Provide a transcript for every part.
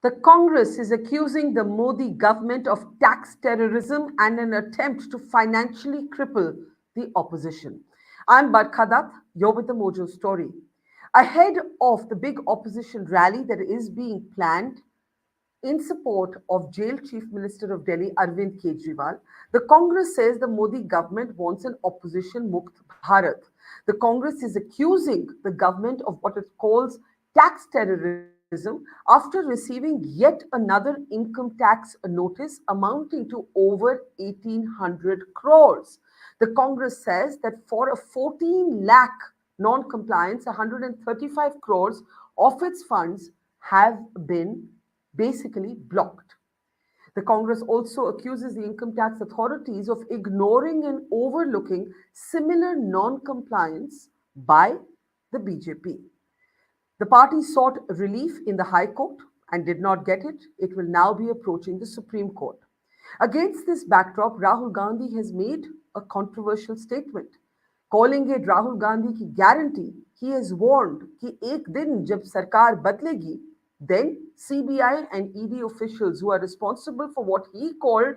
The Congress is accusing the Modi government of tax terrorism and an attempt to financially cripple the opposition. I'm Barkha, you're with the Mojo story. Ahead of the big opposition rally that is being planned in support of jailed Chief Minister of Delhi Arvind Kejriwal, the Congress says the Modi government wants an opposition Mukt Bharat. The Congress is accusing the government of what it calls tax terrorism after receiving yet another income tax notice amounting to over 1800 crores. The Congress says that for a 14 lakh non-compliance, 135 crores of its funds have been basically blocked. The Congress also accuses the income tax authorities of ignoring and overlooking similar non compliance by the BJP. The party sought relief in the High Court and did not get it. It will now be approaching the Supreme Court. Against this backdrop, Rahul Gandhi has made a controversial statement. Calling it Rahul Gandhi ki guarantee, he has warned कि एक दिन जब सरकार बदलेगी, then CBI and ED officials who are responsible for what he called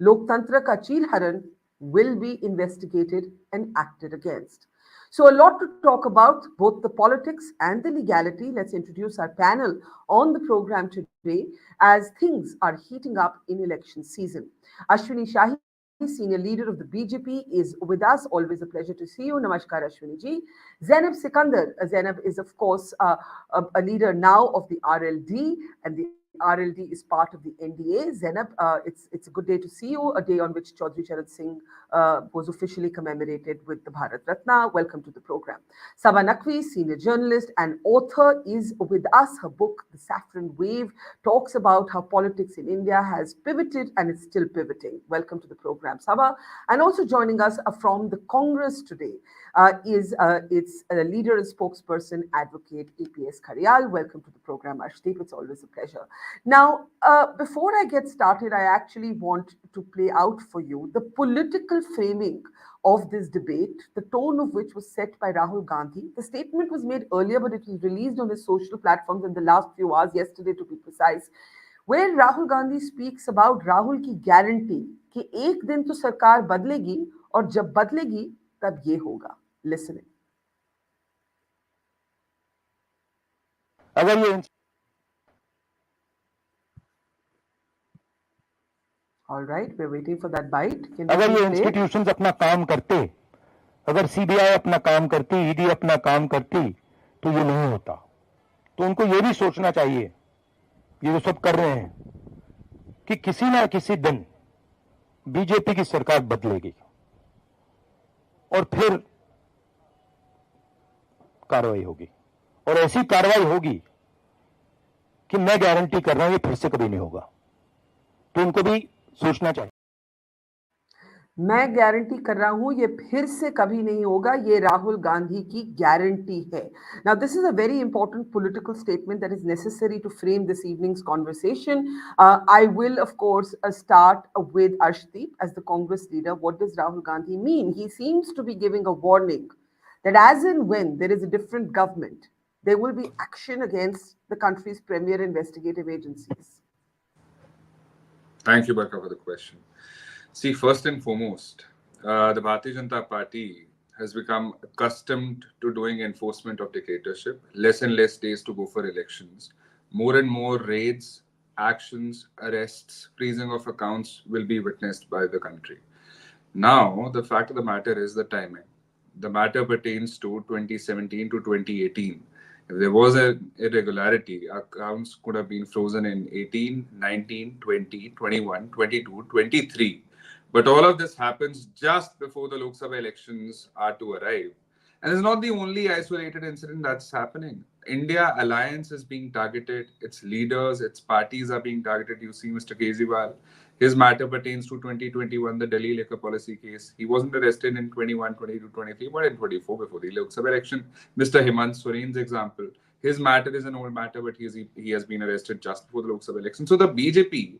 Loktantra ka Chilharan will be investigated and acted against. So, a lot to talk about, both the politics and the legality. Let's introduce our panel on the program today as things are heating up in election season. Ashwini Shahi, senior leader of the BJP, is with us. Always a pleasure to see you. Namaskar, Ashwini ji. Zainab Sikandar. Zainab is, of course, a leader now of the RLD, and the RLD is part of the NDA. Zainab, it's a good day to see you, a day on which Chaudhry Charan Singh was officially commemorated with the Bharat Ratna. Welcome to the program. Saba Naqvi, senior journalist and author, is with us. Her book, The Saffron Wave, talks about how politics in India has pivoted and is still pivoting. Welcome to the program, Saba. And also joining us from the Congress today is its leader and spokesperson, Advocate APS Kharyal. Welcome to the program, Ashdeep. It's always a pleasure. Now, before I get started, I actually want to play out for you the political framing of this debate, the tone of which was set by Rahul Gandhi. The statement was made earlier, but it was released on his social platforms in the last few hours, yesterday to be precise, where Rahul Gandhi speaks about Rahul की guarantee कि एक दिन तो सरकार बदलेगी और जब बदलेगी तब ये होगा. Listening. अगर ये All right, we're waiting for that bite. अगर ये इंस्टीट्यूशंस अपना काम करते, अगर सीबीआई अपना काम करती, ईडी अपना काम करती, तो ये नहीं होता. तो उनको ये भी सोचना चाहिए, ये जो सब कर रहे हैं, कि किसी ना किसी दिन बीजेपी की सरकार बदलेगी और फिर कार्रवाई होगी, और ऐसी कार्रवाई होगी कि मैं गारंटी कर रहा हूं ये फिर से कभी नहीं होगा. तो उनको भी सोचना चाहिए. मैं गारंटी कर रहा हूं ये फिर से कभी नहीं होगा, ये राहुल गांधी की गारंटी है. Now this is a very important political statement that is necessary to frame this evening's conversation. I will of course start with Arshdeep as the Congress leader. What does Rahul Gandhi mean? He seems to be giving a warning that as and when there is a different government, there will be action against the country's premier investigative agencies. Thank you, Barkha, for the question. See, first and foremost, the Bharatiya Janata Party has become accustomed to doing enforcement of dictatorship, less and less days to go for elections. More and more raids, actions, arrests, freezing of accounts will be witnessed by the country. Now, the fact of the matter is the timing. The matter pertains to 2017 to 2018. If there was an irregularity, accounts could have been frozen in 18, 19, 20, 21, 22, 23. But all of this happens just before the Lok Sabha elections are to arrive. And it's not the only isolated incident that's happening. India Alliance is being targeted. Its leaders, its parties are being targeted. You see Mr. Kejriwal. His matter pertains to 2021, the Delhi liquor policy case. He wasn't arrested in 21, 22, 23, but in 24 before the Lok Sabha election. Mr. Hemant Soren's example. His matter is an old matter, but he has been arrested just before the Lok Sabha election. So the BJP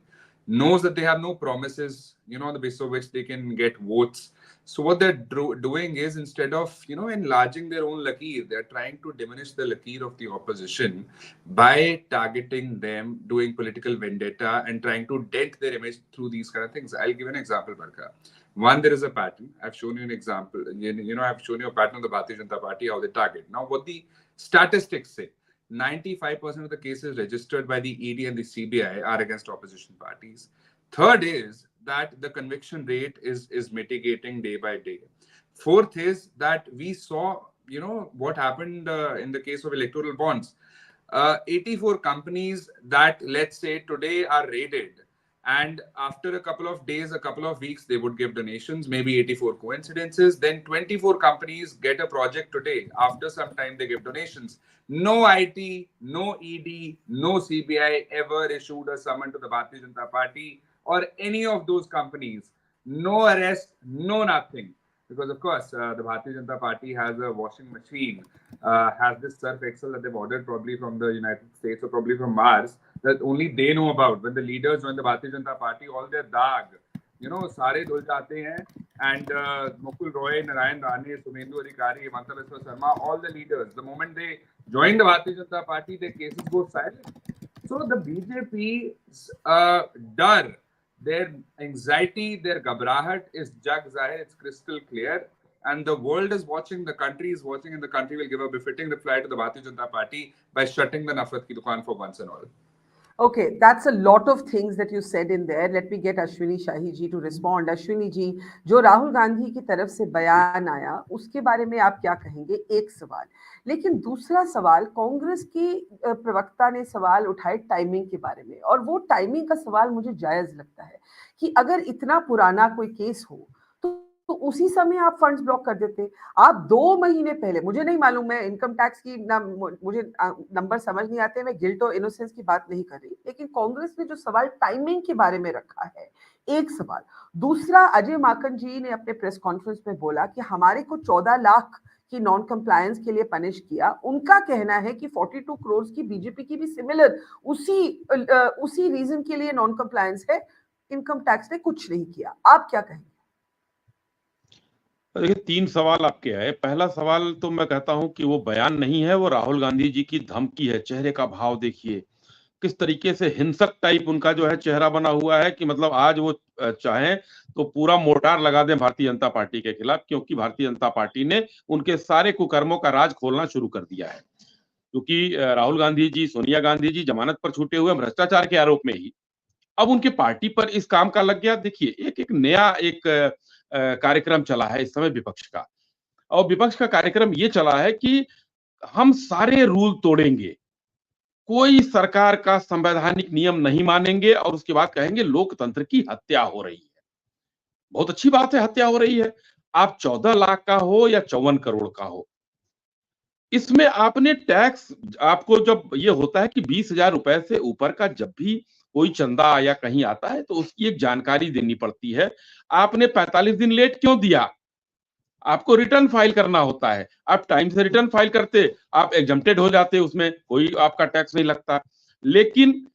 knows that they have no promises, on the basis of which they can get votes. So what they're doing is, instead of, enlarging their own lakeer, they're trying to diminish the lakeer of the opposition by targeting them, doing political vendetta, and trying to dent their image through these kind of things. I'll give an example, Barkha. One, there is a pattern. I've shown you an example. I've shown you a pattern of the Bharatiya Janata Party, how they target. Now, what the statistics say, 95% of the cases registered by the ED and the CBI are against opposition parties. Third is that the conviction rate is mitigating day by day. Fourth is that we saw, what happened in the case of electoral bonds. 84 companies that, let's say, today are raided, and after a couple of days, a couple of weeks, they would give donations, maybe 84 coincidences. Then 24 companies get a project today. After some time, they give donations. No IT, no ED, no CBI ever issued a summon to the Bharatiya Janata Party or any of those companies. No arrest, no nothing. Because, of course, the Bharatiya Janata Party has a washing machine, has this Surf Excel that they've ordered probably from the United States or probably from Mars, that only they know about. When the leaders join the Bharatiya Janata Party, all their dag, sare dhul jate hain. And Mukul Roy, Narayan Rane, Sumendu Adhikari, Himanta Biswa Sarma, all the leaders, the moment they join the Bharatiya Janata Party, their cases go silent. So the BJP's dar, their anxiety, their ghabrahat is jag zahir, it's crystal clear. And the world is watching, the country is watching, and the country will give a befitting reply to the Bharatiya Janata Party by shutting the Nafrat ki dukaan for once and all. Okay, that's a lot of things that you said in there. Let me get Ashwini Shahi ji to respond. Ashwini ji, जो राहुल गांधी की तरफ से बयान आया, उसके बारे में आप क्या कहेंगे? एक सवाल. लेकिन दूसरा सवाल, कांग्रेस की प्रवक्ता ने सवाल उठाए टाइमिंग के बारे में, और वो टाइमिंग का सवाल मुझे जायज लगता है कि अगर इतना पुराना कोई केस हो तो उसी समय आप फंड्स ब्लॉक कर देते. आप 2 महीने पहले, मुझे नहीं मालूम, मैं इनकम टैक्स की ना, मुझे नंबर समझ नहीं आते, मैं गिल्ट और इनोसेंस की बात नहीं कर रही, लेकिन कांग्रेस ने जो सवाल टाइमिंग के बारे में रखा है, एक सवाल. दूसरा, अजय माकन जी ने अपने प्रेस कॉन्फ्रेंस में बोला कि हमारे को 14 लाख की नॉन कंप्लायंस के लिए पनिश किया. उनका कहना है कि 42 करोड़ की बीजेपी की भी सिमिलर उसी रीजन के लिए नॉन कंप्लायंस है. इनकम टैक्स ने कुछ नहीं किया. आप क्या कहेंगे? देखिए, 3 सवाल आपके आए. पहला सवाल तो मैं कहता हूं कि वो बयान नहीं है, वो राहुल गांधी जी की धमकी है. चेहरे का भाव देखिए, किस तरीके से हिंसक टाइप उनका जो है चेहरा बना हुआ है कि मतलब आज वो चाहें तो पूरा मोर्टार लगा दें भारतीय जनता पार्टी के खिलाफ, क्योंकि भारतीय जनता पार्टी ने उनके सारे कुकर्मों का राज खोलना शुरू कर दिया है. क्योंकि राहुल गांधी जी, सोनिया गांधी जी जमानत पर छूटे हुए भ्रष्टाचार के आरोप में ही अब उनके पार्टी पर इस काम का लग गया. देखिए, एक नया कार्यक्रम चला है इस समय विपक्ष का, और विपक्ष का कार्यक्रम ये चला है कि हम सारे रूल तोड़ेंगे, कोई सरकार का संवैधानिक नियम नहीं मानेंगे, और उसके बाद कहेंगे लोकतंत्र की हत्या हो रही है. बहुत अच्छी बात है, हत्या हो रही है. आप 14 लाख का हो या 54 करोड़ का हो, इसमें आपने टैक्स, आपको जब ये होता है कि 20,000 रुपए से ऊपर का जब भी कोई चंदा या कहीं आता है तो उसकी एक जानकारी देनी पड़ती है. आपने 45 दिन लेट क्यों दिया? आपको रिटर्न फाइल करना होता है. आप टाइम से रिटर्न फाइल करते, आप एग्जम्प्टेड हो जाते, उसमें कोई आपका टैक्स नहीं लगता. लेकिन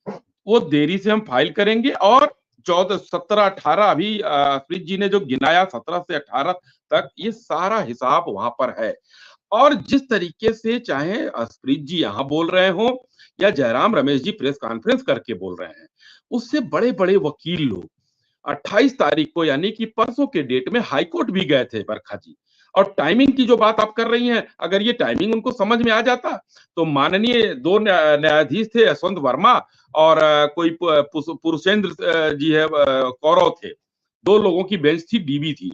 वो देरी से हम फाइल करेंगे, और 14, 17, 18 अभी अप्रीत जी ने जो गिनाया 17 से 18 तक, ये सारा हिसाब वहां पर है. और जिस तरीके से चाहे अप्रीत जी यहां बोल रहे हो या जयराम रमेश जी प्रेस कॉन्फ्रेंस करके बोल रहे हैं, उससे बड़े बड़े वकील लोग 28 तारीख को, यानी कि परसों के डेट में हाईकोर्ट भी गए थे बरखा जी. और टाइमिंग की जो बात आप कर रही हैं, अगर ये टाइमिंग उनको समझ में आ जाता तो माननीय 2 न्यायाधीश थे, यशवंत वर्मा और कोई पुरुषेंद्र जी है, कौरव थे, 2 लोगों की बेंच थी, डीबी थी,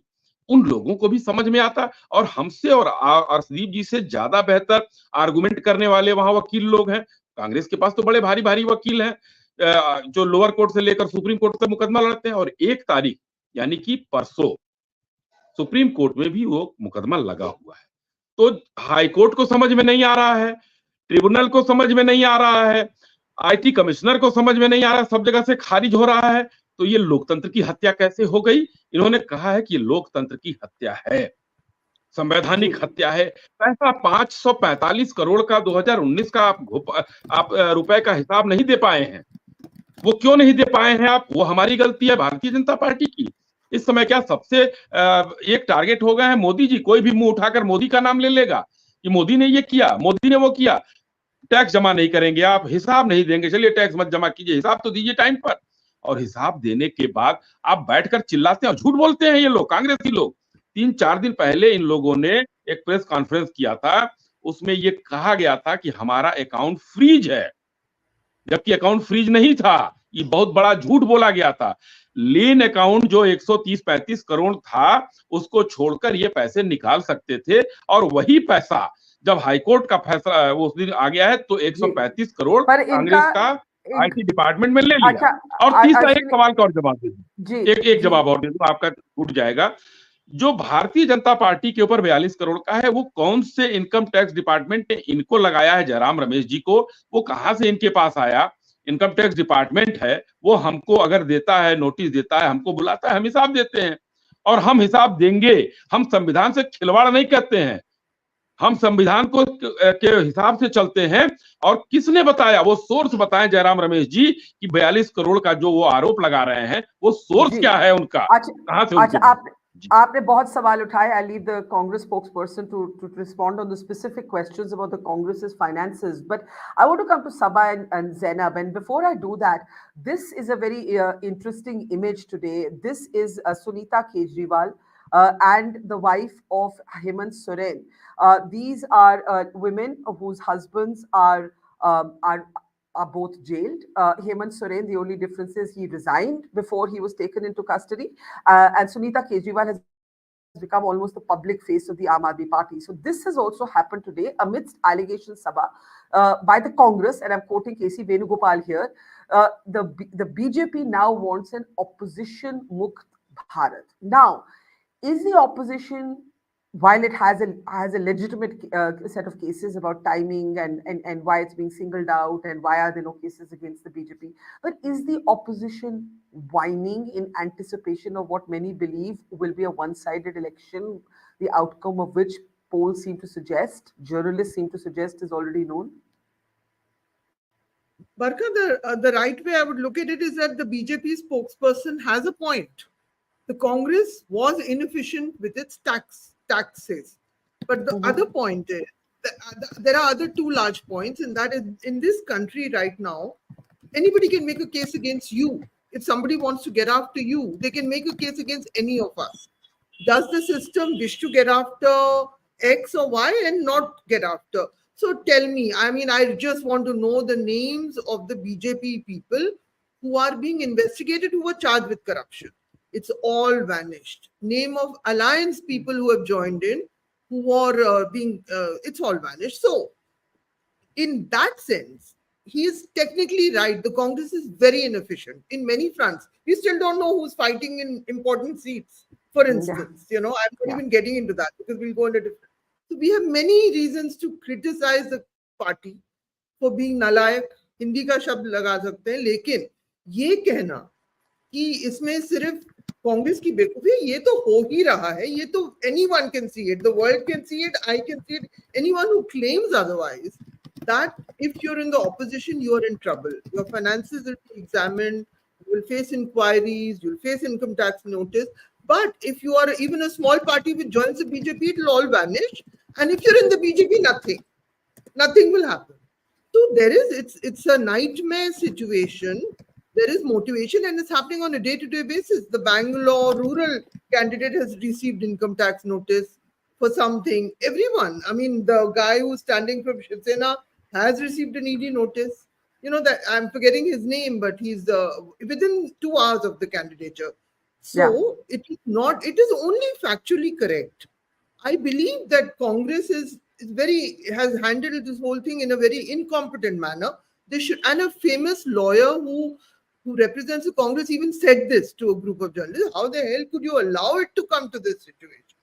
उन लोगों को भी समझ में आता. और हमसे और अर्शदीप जी से ज्यादा बेहतर आर्गुमेंट करने वाले वहां वकील लोग हैं. कांग्रेस के पास तो बड़े भारी भारी वकील हैं जो लोअर कोर्ट से लेकर सुप्रीम कोर्ट तक मुकदमा लड़ते हैं. और 1 तारीख यानी कि परसों सुप्रीम कोर्ट में भी वो मुकदमा लगा हुआ है. तो हाई कोर्ट को समझ में नहीं आ रहा है, ट्रिब्यूनल को समझ में नहीं आ रहा है, आईटी कमिश्नर को समझ में नहीं आ रहा है, सब जगह से खारिज हो रहा है. तो ये लोकतंत्र की हत्या कैसे हो गई? इन्होंने कहा है कि ये लोकतंत्र की हत्या है, संवैधानिक हत्या है. पैसा 545 करोड़ का 2019 का आप रुपए का हिसाब नहीं दे पाए हैं. वो क्यों नहीं दे पाए हैं आप? वो हमारी गलती है, भारतीय जनता पार्टी की? इस समय क्या सबसे एक टारगेट हो गया है मोदी जी? कोई भी मुंह उठाकर मोदी का नाम ले लेगा कि मोदी ने ये किया, मोदी ने वो किया। टैक्स जमा नहीं करेंगे आप, हिसाब नहीं देंगे, चलिए टैक्स मत जमा कीजिए, हिसाब तो दीजिए टाइम पर। और हिसाब देने के बाद आप बैठकर चिल्लाते हैं और झूठ बोलते हैं ये लोग, कांग्रेसी लोग। 3-4 दिन पहले इन लोगों ने एक प्रेस कॉन्फ्रेंस किया था, उसमें ये कहा गया था कि हमारा अकाउंट फ्रीज है, जबकि अकाउंट फ्रीज नहीं था। ये बहुत बड़ा झूठ बोला गया था। लीन अकाउंट जो 130-35 करोड़ था, उसको छोड़कर ये पैसे निकाल सकते थे, और वही पैसा जब हाईकोर्ट का फैसला उस दिन आ गया है तो 135 करोड़ पर कांग्रेस का आईटी डिपार्टमेंट में ले लिया। अच्छा, और तीसरा एक सवाल का और जवाब दे दूं, जी एक जवाब और दे दूं, आपका छूट जाएगा। जो भारतीय जनता पार्टी के ऊपर 42 करोड़ का है, वो कौन से इनकम टैक्स डिपार्टमेंट ने इनको लगाया है? जयराम रमेश जी को, वो कहां से इनके पास आया? इनकम टैक्स डिपार्टमेंट है, वो हमको अगर देता है, नोटिस देता है, हमको बुलाता है, हम हिसाब देते हैं और हम हिसाब देंगे। हम संविधान से खिलवाड़ नहीं करते हैं, हम संविधान को के हिसाब से चलते हैं। और किसने बताया? वो सोर्स बताएं जयराम रमेश जी कि 42 करोड़ का जो वो आरोप लगा रहे हैं, वो सोर्स क्या है उनका? कहां से उनको? आपने बहुत सवाल उठाए. I leave the Congress spokesperson to respond on the specific questions about the Congress's finances. But I want to come to Sabha and Zainab. And before I do that, this is a very interesting image today. This is Sunita Kejriwal and the wife of Hemant Soren. These are women whose husbands are both jailed. Hemant Soren, the only difference is he resigned before he was taken into custody. And Sunita Kejriwal has become almost the public face of the Aam Aadmi Party. So this has also happened today amidst allegations, Sabha, by the Congress, and I'm quoting KC Venugopal here. The BJP now wants an opposition Mukt Bharat. Now, is the opposition, while it has a legitimate set of cases about timing and why it's being singled out and why are there no cases against the BJP, but is the opposition whining in anticipation of what many believe will be a one-sided election, the outcome of which polls seem to suggest, journalists seem to suggest is already known? Barkha, the right way I would look at it is that the BJP spokesperson has a point. The Congress was inefficient with its taxes. But the other point is, there are other two large points, and that is, in this country right now, anybody can make a case against you. If somebody wants to get after you, they can make a case against any of us. Does the system wish to get after X or Y and not get after? So tell me, I mean, I just want to know the names of the BJP people who are being investigated, who were charged with corruption. It's all vanished. Name of alliance people who have joined in, who are it's all vanished. So, in that sense, he is technically right. The Congress is very inefficient in many fronts. We still don't know who's fighting in important seats. For instance, I'm not even getting into that because we'll go into different. So, we have many reasons to criticize the party for being nalayak. Hindi का शब्द लगा सकते हैं, लेकिन ये कहना कि इसमें सिर्फ कांग्रेस की बेवकूफी है, ये तो हो ही रहा है. ये तो anyone can see it, the world can see it, I can see it. Anyone who claims otherwise, that if you're in the opposition, you're in trouble. Your finances will be examined, you will face inquiries, you'll face income tax notice. But if you are even a small party which joins the BJP, it will all vanish. And if you're in the BJP, nothing will happen. So it's a nightmare situation. There is motivation and it's happening on a day-to-day basis. The Bangalore rural candidate has received income tax notice for something. Everyone, I mean, the guy who's standing from Shiv Sena has received an ED notice. That I'm forgetting his name, but he's within 2 hours of the candidature. So it is only factually correct. I believe that Congress has handled this whole thing in a very incompetent manner. And a famous lawyer who represents the Congress even said this to a group of journalists. How the hell could you allow it to come to this situation?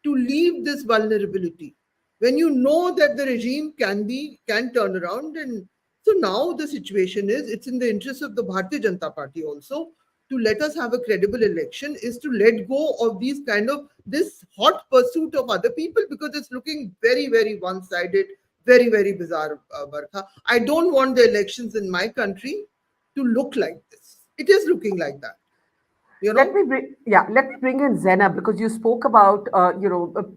To leave this vulnerability when you know that the regime can turn around. And so now the situation is, it's in the interest of the Bharatiya Janata Party also to let us have a credible election, is to let go of this hot pursuit of other people, because it's looking very, very one-sided, very, very bizarre, Barkha. I don't want the elections in my country. to look like this. It is looking like that. You know? Let me bring in Zainab, because you spoke about,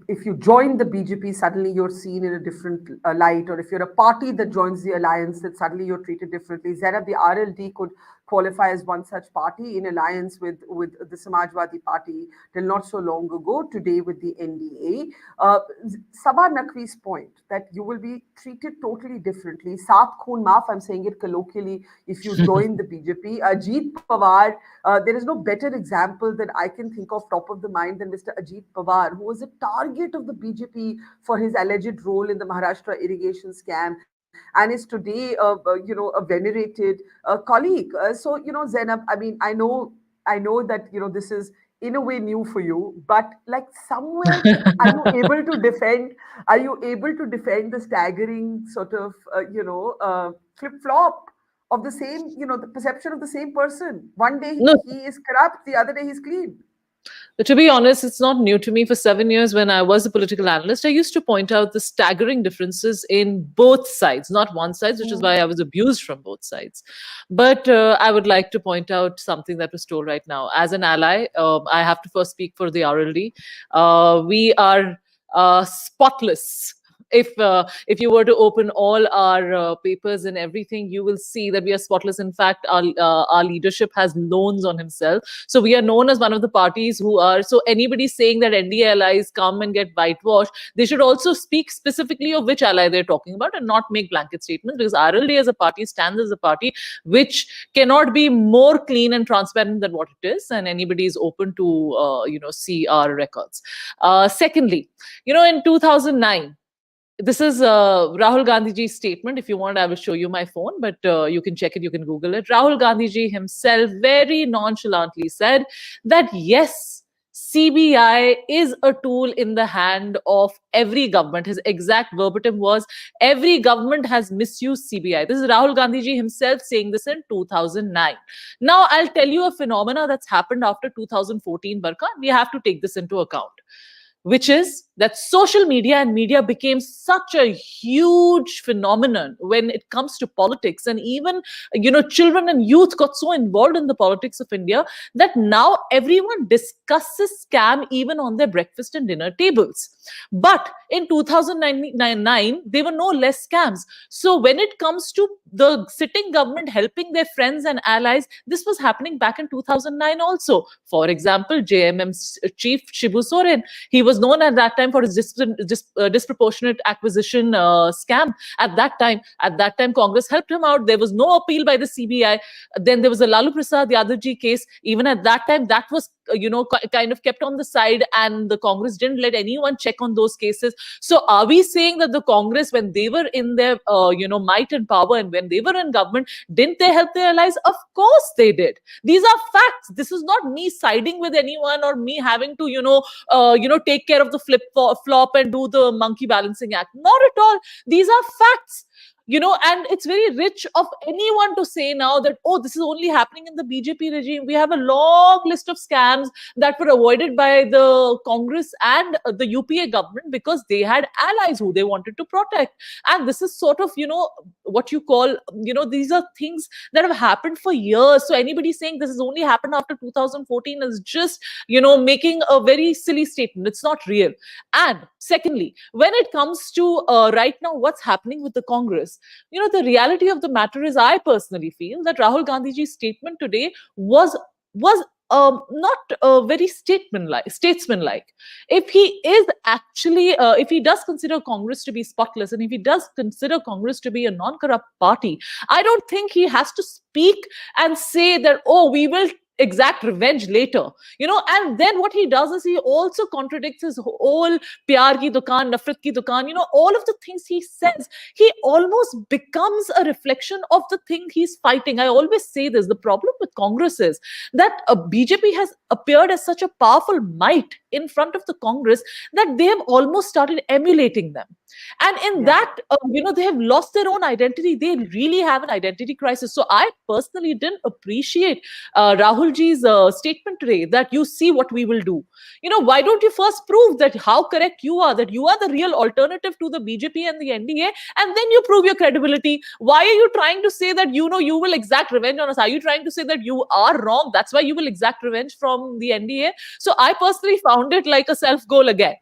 if you join the BJP, suddenly you're seen in a different light, or if you're a party that joins the alliance, that suddenly you're treated differently. Zainab, the RLD could qualify as one such party in alliance with the Samajwadi Party till not so long ago, today with the NDA. Sabah Naqvi's point that you will be treated totally differently. Saat khoon maaf, I'm saying it colloquially, if you join the BJP. Ajit Pawar, there is no better example that I can think of top of the mind than Mr. Ajit Pawar, who was a target of the BJP for his alleged role in the Maharashtra irrigation scam, and is today, a venerated colleague. So, Zainab, I mean, I know that, this is in a way new for you, but like somewhere, are you able to defend? Are you able to defend the staggering sort of, flip flop of the same, the perception of the same person? One day No. he is corrupt, the other day he's clean. To be honest, it's not new to me. For 7 years, when I was a political analyst, I used to point out the staggering differences in both sides, not one side, which is why I was abused from both sides. But I would like to point out something that was told right now. As an ally, I have to first speak for the RLD. We are spotless. If you were to open all our papers and everything, you will see that we are spotless. In fact, our leadership has loans on himself. So we are known as one of the parties who are. So anybody saying that NDA allies come and get whitewashed, they should also speak specifically of which ally they're talking about and not make blanket statements, because RLD as a party stands as a party which cannot be more clean and transparent than what it is, and anybody is open to see our records. Secondly, in 2009. This is Rahul Gandhi's statement. If you want, I will show you my phone, but you can check it, you can Google it. Rahul Gandhi himself very nonchalantly said that yes, CBI is a tool in the hand of every government. His exact verbatim was, every government has misused CBI. This is Rahul Gandhi himself saying this in 2009. Now, I'll tell you a phenomena that's happened after 2014, Barkha. We have to take this into account, which is that social media and media became such a huge phenomenon when it comes to politics. And even, children and youth got so involved in the politics of India that now everyone discusses scam even on their breakfast and dinner tables. But in 2009, there were no less scams. So when it comes to the sitting government helping their friends and allies, this was happening back in 2009 also. For example, JMM's chief Shibu Soren, he was known at that time for his disproportionate acquisition scam. At that time, Congress helped him out. There was no appeal by the CBI. Then there was a Lalu Prasad Yadavji case. Even at that time, that was kind of kept on the side, and the Congress didn't let anyone check on those cases. So are we saying that the Congress, when they were in their might and power, and when they were in government, didn't they help their allies? Of course they did. These are facts. This is not me siding with anyone or me having to take care of the flop and do the monkey balancing act. Not at all. These are facts. And it's very rich of anyone to say now that, oh, this is only happening in the BJP regime. We have a long list of scams that were avoided by the Congress and the UPA government because they had allies who they wanted to protect. And this is sort of, what you call, these are things that have happened for years. So anybody saying this has only happened after 2014 is just, making a very silly statement. It's not real. And secondly, when it comes to right now, what's happening with the Congress, the reality of the matter is, I personally feel that Rahul Gandhi's statement today was not very statesmanlike. If he is actually, if he does consider Congress to be spotless, and if he does consider Congress to be a non-corrupt party, I don't think he has to speak and say that, oh, we will exact revenge later, and then what he does is he also contradicts his whole pyar ki dukaan, nafrat ki dukaan, all of the things he says. He almost becomes a reflection of the thing he's fighting. I always say this, the problem with Congress is that BJP has appeared as such a powerful might in front of the Congress that they have almost started emulating them. And in that, they have lost their own identity. They really have an identity crisis. So I personally didn't appreciate Rahul Ji's statement today that you see what we will do. Why don't you first prove that how correct you are, that you are the real alternative to the BJP and the NDA, and then you prove your credibility. Why are you trying to say that, you will exact revenge on us? Are you trying to say that you are wrong? That's why you will exact revenge from the NDA? So I personally found it like a self-goal again.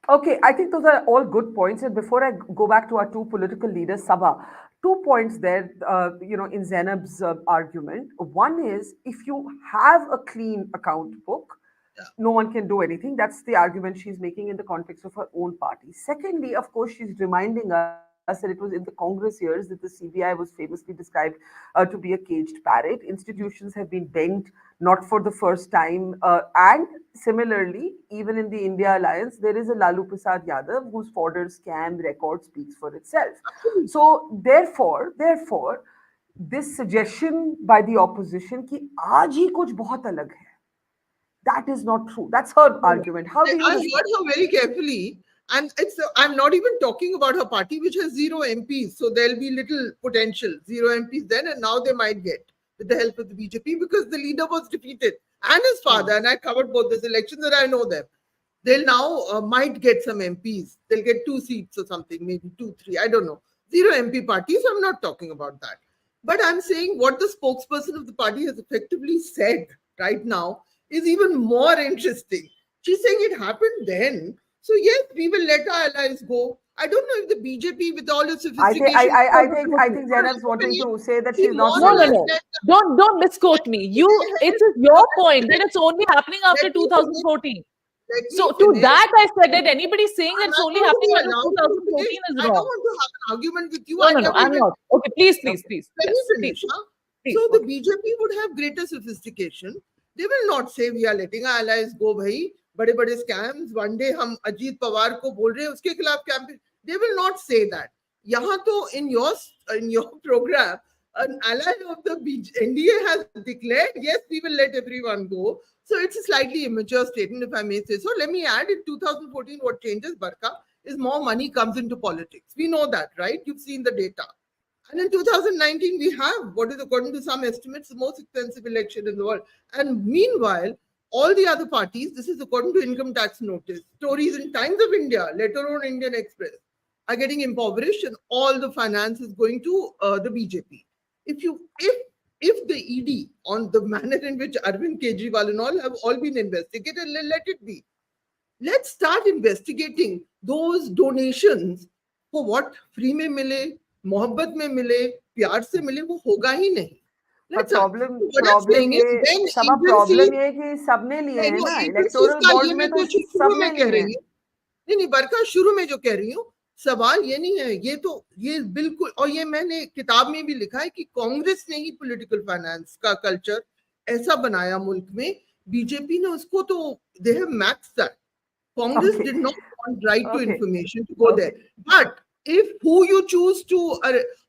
Okay, I think those are all good points. And before I go back to our two political leaders, Sabha, 2 points there, in Zainab's argument. One is, if you have a clean account book, no one can do anything. That's the argument she's making in the context of her own party. Secondly, of course, she's reminding us that it was in the Congress years that the CBI was famously described to be a caged parrot. Institutions have been bent, not for the first time. And similarly, even in the India Alliance, there is a Lalu Prasad Yadav whose fodder scam record speaks for itself. So therefore, this suggestion by the opposition ki aaj hi kuch bahut alag hai, that is not true. That's her argument. How do you? I heard her very carefully. And I'm not even talking about her party, which has 0 MPs. So there'll be little potential, 0 MPs then, and now they might get with the help of the BJP because the leader was defeated and his father. And I covered both these elections and I know them. They'll now might get some MPs. They'll get 2 seats or something, maybe 2, 3. I don't know. 0 MP party. So I'm not talking about that. But I'm saying what the spokesperson of the party has effectively said right now is even more interesting. She's saying it happened then. So yes, we will let our allies go. I don't know if the BJP, with all its sophistication, I think Zainab's wanting to say that she's not. No. Don't misquote me. It is your point that it's only happening after 2014. So to that I said that anybody saying that it's only happening after 2014 is wrong. I don't want to have an argument with you. No, I'm not. Okay, please. Let Yes, me finish. please. So the BJP would have greater sophistication. They will not say we are letting our allies go, bhai. बड़े बड़े scams one day हम अजीत पवार को बोल रहे हैं उसके खिलाफ campaign they will not say that यहाँ तो in your program an ally of the NDA has declared yes we will let everyone go, so it's a slightly immature statement if I may say so. Let me add, in 2014 what changes, Barkha, is more money comes into politics. We know that, right? You've seen the data. And in 2019 we have what is, according to some estimates, the most expensive election in the world. And meanwhile all the other parties, this is according to income tax notice, stories in Times of India, later on Indian Express, are getting impoverished and all the finance is going to the BJP. If the ED on the manner in which Arvind Kejriwal and all have all been investigated, let it be. Let's start investigating those donations for what free में मिले, मोहब्बत में मिले, प्यार से मिले, वो होगा ही नहीं. प्रॉब्लम ये है कि सबने लिए हैं ना, इलेक्टोरल बॉन्ड में तो सबने लिए हैं. नहीं बरखा, शुरू में जो कह रही हूँ, सवाल ये नहीं है, ये बिल्कुल, और ये मैंने किताब में भी लिखा है कि कांग्रेस ने ही पॉलिटिकल फाइनेंस का कल्चर ऐसा बनाया मुल्क में. बीजेपी ने उसको तो they have maxed that. Congress did not want right to information to go there. But if who you choose to,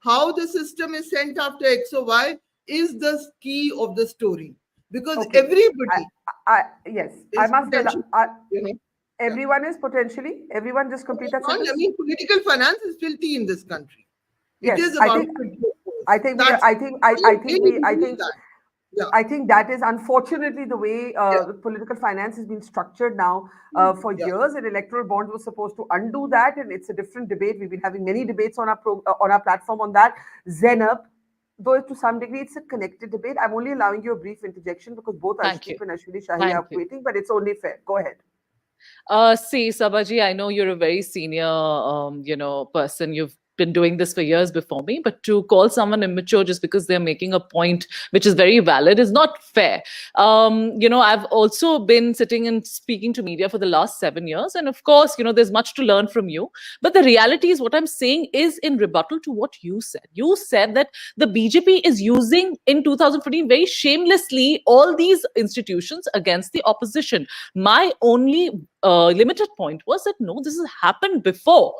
how the system is sent after X or Y is the key of the story. Because everybody... yes, I must... everyone is potentially, everyone just complete that sentence. I mean, political finance is filthy in this country. Yes, it is about... I think that is unfortunately the way the political finance has been structured now for years, and electoral bonds was supposed to undo that, and it's a different debate. We've been having many debates on our platform on that. Zainab, though to some degree it's a connected debate, I'm only allowing you a brief interjection because both Ashdeep and Ashwini Shahi are waiting, but it's only fair. Go ahead. See, Sabaji, I know you're a very senior, person. You've been doing this for years before me, but to call someone immature just because they're making a point which is very valid is not fair. I've also been sitting and speaking to media for the last 7 years. And of course, there's much to learn from you. But the reality is what I'm saying is in rebuttal to what you said. You said that the BJP is using in 2014 very shamelessly all these institutions against the opposition. My only limited point was that no, this has happened before.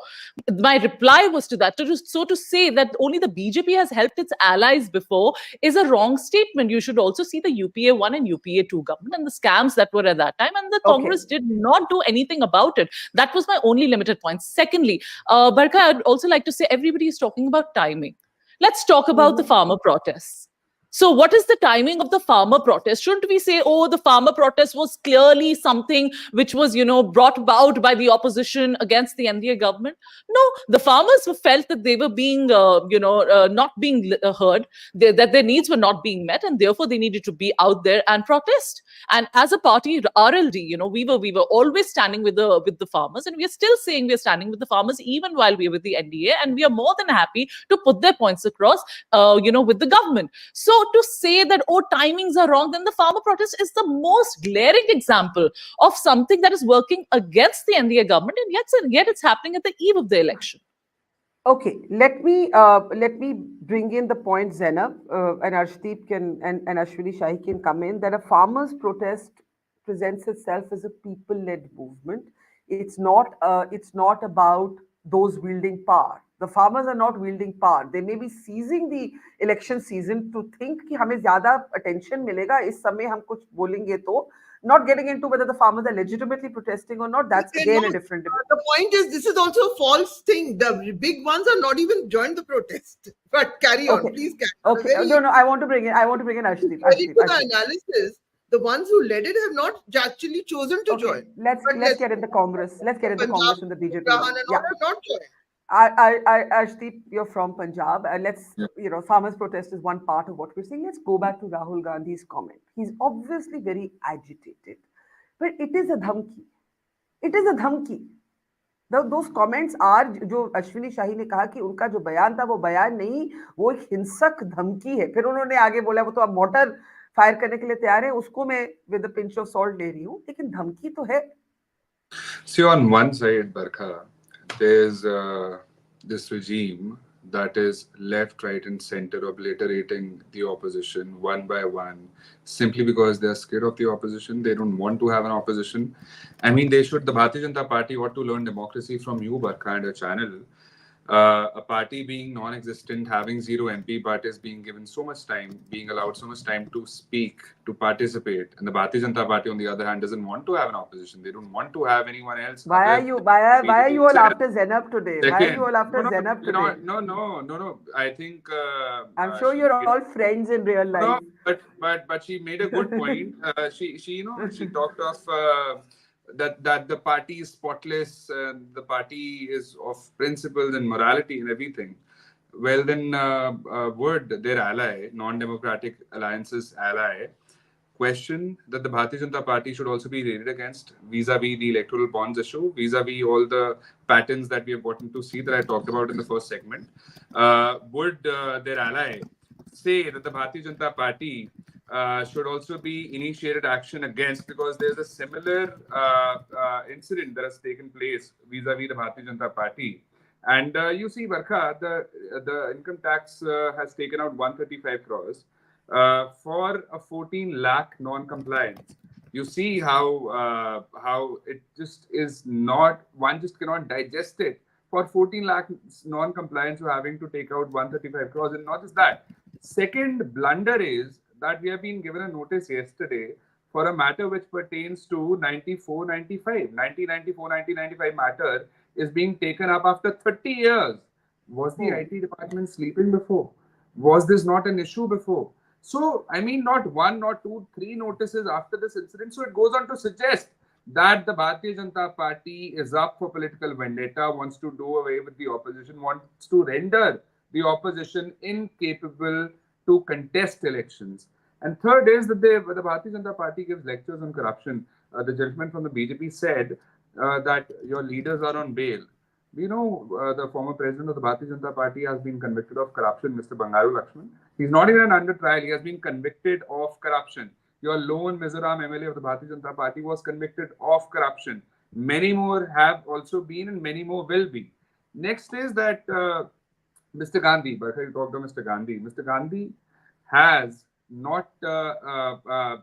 My reply was to that. So to say that only the BJP has helped its allies before is a wrong statement. You should also see the UPA 1 and UPA 2 government and the scams that were at that time, and the Congress did not do anything about it. That was my only limited point. Secondly, Barkha, I'd also like to say everybody is talking about timing. Let's talk about the farmer protests. So what is the timing of the farmer protest? Shouldn't we say, oh, the farmer protest was clearly something which was, brought about by the opposition against the NDA government? No, the farmers felt that they were being, not being heard, that their needs were not being met, and therefore they needed to be out there and protest. And as a party, RLD, we were always standing with the farmers, and we are still saying we are standing with the farmers even while we are with the NDA, and we are more than happy to put their points across, with the government. So to say that, oh, timings are wrong, then the farmer protest is the most glaring example of something that is working against the NDA government, and yet it's happening at the eve of the election. Okay, let me bring in the point, Zainab, and Arshdeep can and Ashwini Shahi can come in, that a farmers' protest presents itself as a people-led movement. It's not about those wielding power. The farmers are not wielding power. They may be seizing the election season to think कि हमें ज़्यादा attention मिलेगा इस समय हम कुछ बोलेंगे तो. Not getting into whether the farmers are legitimately protesting or not, that's again a different debate. The point is, this is also a false thing. The big ones are not even joined the protest. But carry on, please carry on. Okay, no, I want to bring in Arshdeep. The analysis, the ones who led it have not actually chosen to join. Let's get in the Congress. Let's get in the Congress and the BJP. Yeah. Not joined. Arshdeep, you're from Punjab. Farmers' protest is one part of what we're seeing. Let's go back to Rahul Gandhi's comment. He's obviously very agitated, but it is a dhamki. It is a dhamki. Those comments are, जो अश्विनी शाही ने कहा कि उनका जो बयान था वो बयान नहीं, वो एक हिंसक धमकी है. फिर उन्होंने आगे बोला वो तो अब मोटर फायर करने के लिए तैयार है, उसको मैं with a pinch of salt ले रही हूँ, लेकिन धमकी तो है. See, on one side, Barkha, there's this regime that is left, right, and center obliterating the opposition one by one, simply because they're scared of the opposition. They don't want to have an opposition. I mean, the Bharatiya Janata Party ought to learn democracy from you, Barkha, and a channel. A party being non-existent, having zero MP parties, being given so much time, being allowed so much time to speak, to participate, and the Bharatiya Janata Party, on the other hand, doesn't want to have an opposition. They don't want to have anyone else. Why are you all after Zainab today? Why are you all after Zainab today? No. I think I'm sure you're all friends in real life. No, but she made a good point. She talked of. That the party is spotless, the party is of principles and morality and everything. Well, then would their ally, non-democratic alliances ally, question that the Bharatiya Janata Party should also be rated against vis-a-vis the electoral bonds issue, vis-a-vis all the patterns that we have gotten to see that I talked about in the first segment? Would their ally say that the Bharatiya Janata Party should also be initiated action against, because there's a similar incident that has taken place vis-a-vis the Bharatiya Janata Party. And you see, Barkha, the income tax has taken out 135 crores for a 14 lakh non-compliance. You see how it just is not, one just cannot digest it. For 14 lakh non-compliance, you're having to take out 135 crores. And not just that. Second blunder is that we have been given a notice yesterday for a matter which pertains to 1994-95 matter is being taken up after 30 years. Was the IT department sleeping before? Was this not an issue before? So, I mean, not one, not two, three notices after this incident. So it goes on to suggest that the Bharatiya Janata Party is up for political vendetta, wants to do away with the opposition, wants to render the opposition incapable to contest elections. And third is that the Bharatiya Janata Party gives lectures on corruption. The gentleman from the BJP said that your leaders are on bail. We know the former president of the Bharatiya Janata Party has been convicted of corruption, Mr. Bangaru Lakshman. He's not even under trial. He has been convicted of corruption. Your lone Mizoram MLA of the Bharatiya Janata Party was convicted of corruption. Many more have also been and many more will be. Next is that Mr. Gandhi, Barkha, you talked about Mr. Gandhi. Mr. Gandhi has not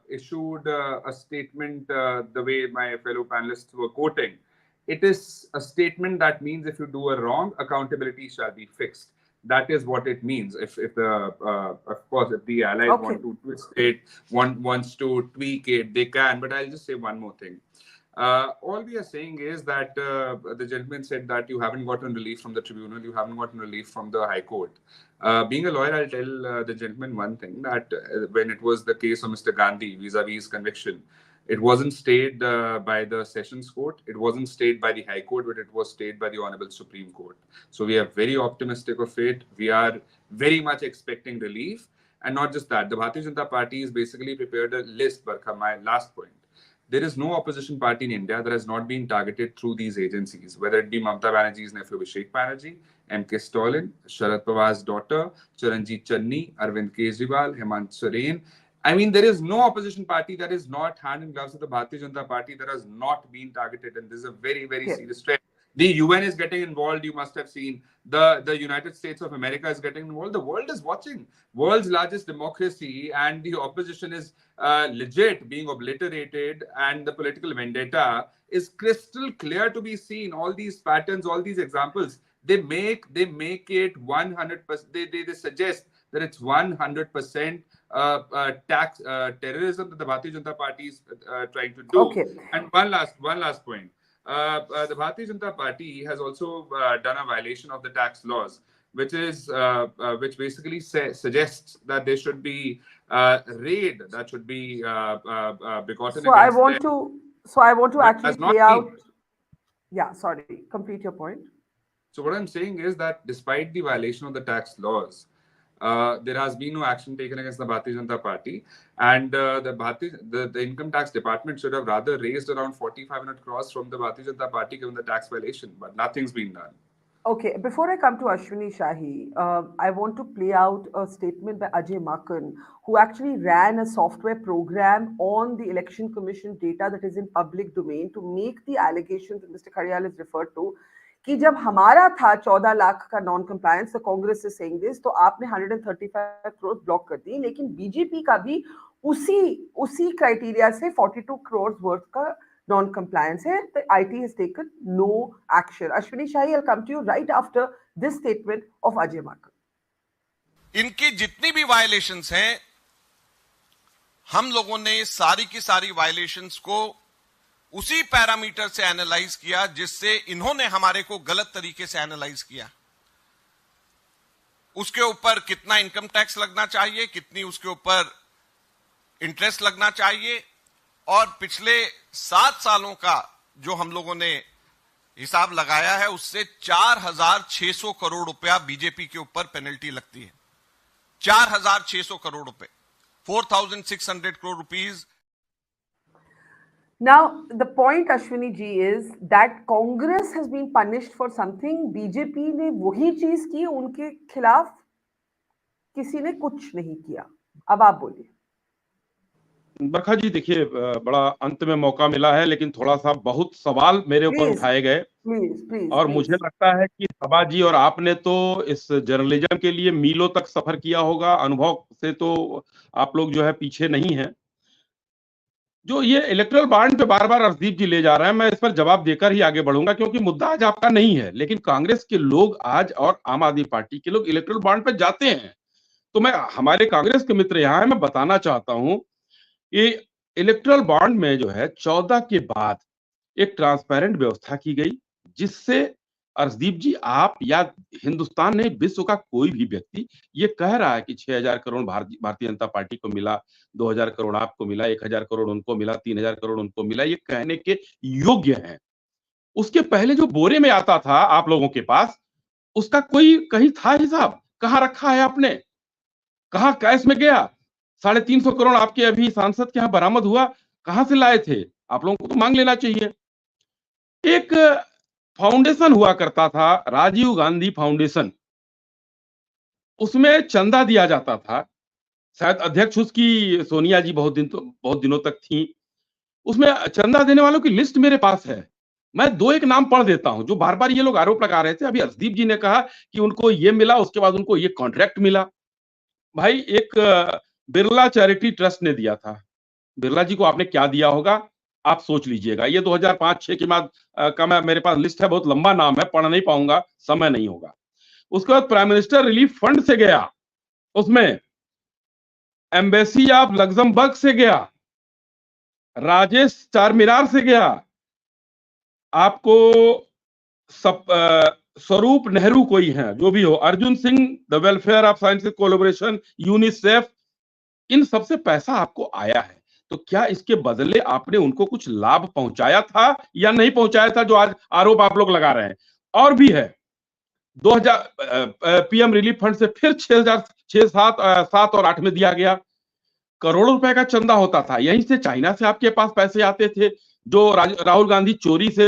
issued a statement the way my fellow panelists were quoting. It is a statement that means if you do a wrong, accountability shall be fixed. That is what it means. If the of course, if the allies Okay. want to twist it, wants to tweak it, they can. But I'll just say one more thing. All we are saying is that the gentleman said that you haven't gotten relief from the tribunal, you haven't gotten relief from the High Court. Being a lawyer, I'll tell the gentleman one thing, that when it was the case of Mr. Gandhi vis-a-vis his conviction, it wasn't stayed by the Sessions Court, it wasn't stayed by the High Court, but it was stayed by the Honorable Supreme Court. So we are very optimistic of it. We are very much expecting relief. And not just that, the Bharatiya Janata Party has basically prepared a list, Barkha, my last point. There is no opposition party in India that has not been targeted through these agencies, whether it be Mamata Banerjee's nephew Abhishek Banerjee, M.K. Stalin, Sharad Pawar's daughter, Charanjit Channi, Arvind Kejriwal, Hemant Soren. I mean, there is no opposition party that is not hand in gloves with the Bharatiya Janata Party that has not been targeted. And this is a very, very serious threat. The UN is getting involved. You must have seen the United States of America is getting involved. The world is watching. World's largest democracy, and the opposition is legit being obliterated, and the political vendetta is crystal clear to be seen. All these patterns, all these examples, they make it 100%. They suggest that it's 100% tax terrorism that the Bharatiya Janata Party is trying to do. Okay. And one last point. The Bharatiya Janata Party has also done a violation of the tax laws, which basically suggests that there should be raid that should be begotten. So I want to actually play out. Been. Yeah, sorry. Complete your point. So what I'm saying is that despite the violation of the tax laws, there has been no action taken against the Bharatiya Janata Party, and the income tax department should have rather raised around 4,500 crores from the Bharatiya Janata Party given the tax violation, but nothing's been done. Okay, before I come to Ashwini Shahi, I want to play out a statement by Ajay Makan, who actually ran a software program on the Election Commission data that is in public domain to make the allegations that Mr. Kharyal has referred to, कि जब हमारा था 14 लाख का non compliance, तो Congress is saying this, तो आपने 135 crore block कर दी, लेकिन बीजेपी का भी उसी क्राइटेरिया से 42 करोड़ वर्थ का नॉन कंप्लायंस है. The IT has taken no action. Ashwini Shahi, I will come to you right after this statement of Ajay Maken. इनकी जितनी भी वायलेशंस हैं, हम लोगों ने सारी की सारी वायलेशंस को उसी पैरामीटर से एनालाइज किया जिससे इन्होंने हमारे को गलत तरीके से एनालाइज किया. उसके ऊपर कितना इनकम टैक्स लगना चाहिए, कितनी उसके ऊपर इंटरेस्ट लगना चाहिए, और पिछले 7 सालों का जो हम लोगों ने हिसाब लगाया है, उससे 4,600 करोड़ रुपया बीजेपी के ऊपर पेनल्टी लगती है. 4,600 करोड़ रुपए, 4,600 crore rupees. Now, the point, Ashwini ji, is that Congress has been punished for something. BJP ने वही चीज की, उनके खिलाफ किसी ने कुछ नहीं किया. अब आप बोलिए. बरखा जी, देखिए, बड़ा अंत में मौका मिला है, लेकिन थोड़ा सा बहुत सवाल मेरे ऊपर उठाए गए. और मुझे लगता है कि सभा जी और आपने तो इस जर्नलिज्म के लिए मीलों तक सफर किया होगा. अनुभव से तो आप लोग जो है पीछे नहीं हैं. जो ये इलेक्टोरल बॉन्ड पे बार बार अर्शदीप जी ले जा रहे हैं, मैं इस पर जवाब देकर ही आगे बढ़ूंगा, क्योंकि मुद्दा आज आपका नहीं है, लेकिन कांग्रेस के लोग आज और आम आदमी पार्टी के लोग इलेक्टोरल बॉन्ड पे जाते हैं. तो मैं, हमारे कांग्रेस के मित्र यहाँ है, मैं बताना चाहता हूं, ये इलेक्टोरल बॉन्ड में जो है 14 के बाद एक ट्रांसपेरेंट व्यवस्था की गई, जिससे अर्शदीप जी, आप या हिंदुस्तान ने, विश्व का कोई भी व्यक्ति ये कह रहा है कि 6,000 करोड़ भारतीय जनता पार्टी को मिला, 2,000 करोड़ आपको मिला, 1,000 करोड़ उनको मिला, 3,000 करोड़ उनको मिला, ये कहने के योग्य है. उसके पहले जो बोरे में आता था आप लोगों के पास, उसका कोई कहीं था हिसाब? कहाँ रखा है आपने? कहाँ कैश में गया? 350 करोड़ आपके अभी सांसद के यहाँ बरामद हुआ, कहां से लाए थे? आप लोगों को तो मांग लेना चाहिए. एक फाउंडेशन हुआ करता था, राजीव गांधी फाउंडेशन, उसमें चंदा दिया जाता था. शायद अध्यक्ष उसकी सोनिया जी बहुत दिनों तक थी. उसमें चंदा देने वालों की लिस्ट मेरे पास है. मैं 2-1 नाम पढ़ देता हूं, जो बार बार ये लोग आरोप लगा रहे थे. अभी अर्शदीप जी ने कहा कि उनको ये मिला, उसके बाद उनको ये कॉन्ट्रैक्ट मिला. भाई, एक बिरला चैरिटी ट्रस्ट ने दिया था। बिरला जी को आपने क्या दिया होगा, आप सोच लीजिएगा। ये 2005-6 के बाद का मेरे पास लिस्ट है, बहुत लंबा नाम है, पढ़ नहीं पाऊंगा, समय नहीं होगा। उसके बाद प्राइम मिनिस्टर रिलीफ फंड से गया, उसमें एम्बेसी ऑफ लग्जमबर्ग से गया, राजेश चारमीनार से गया, आपको स्वरूप नेहरू कोई है, जो भी हो, Arjun Singh, the welfare of scientific collaboration, UNICEF, इन सबसे पैसा आपको आया है। तो क्या इसके बदले आपने उनको कुछ लाभ पहुंचाया था या नहीं पहुंचाया था, जो आज आरोप आप लोग लगा रहे हैं? और भी है, 2000 पीएम रिलीफ फंड से फिर 7 और 8 में दिया गया। करोड़ों रुपए का चंदा होता था, यहीं से चाइना से आपके पास पैसे आते थे, जो राहुल गांधी चोरी से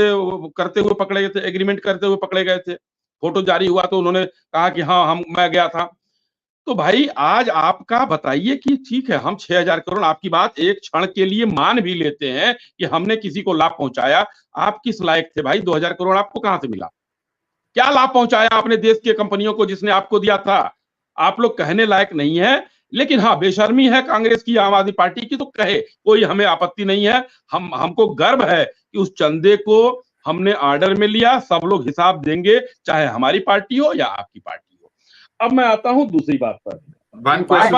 करते हुए पकड़े गए थे, एग्रीमेंट करते हुए पकड़े गए थे। फोटो जारी हुआ तो उन्होंने कहा कि हाँ मैं गया था। तो भाई आज आपका बताइए कि ठीक है, हम 6000 करोड़, आपकी बात एक क्षण के लिए मान भी लेते हैं कि हमने किसी को लाभ पहुंचाया। आप किस लायक थे भाई? 2000 करोड़ आपको कहां से मिला? क्या लाभ पहुंचाया आपने देश के कंपनियों को जिसने आपको दिया था? आप लोग कहने लायक नहीं है। लेकिन हाँ, बेशर्मी है कांग्रेस की, आम आदमी पार्टी की, तो कहे, कोई हमें आपत्ति नहीं है। हमको गर्व है कि उस चंदे को हमने ऑर्डर में लिया, सब लोग हिसाब देंगे, चाहे हमारी पार्टी हो या आपकी पार्टी हो। अब मैं आता हूं दूसरी बात पर। नहीं, बहुत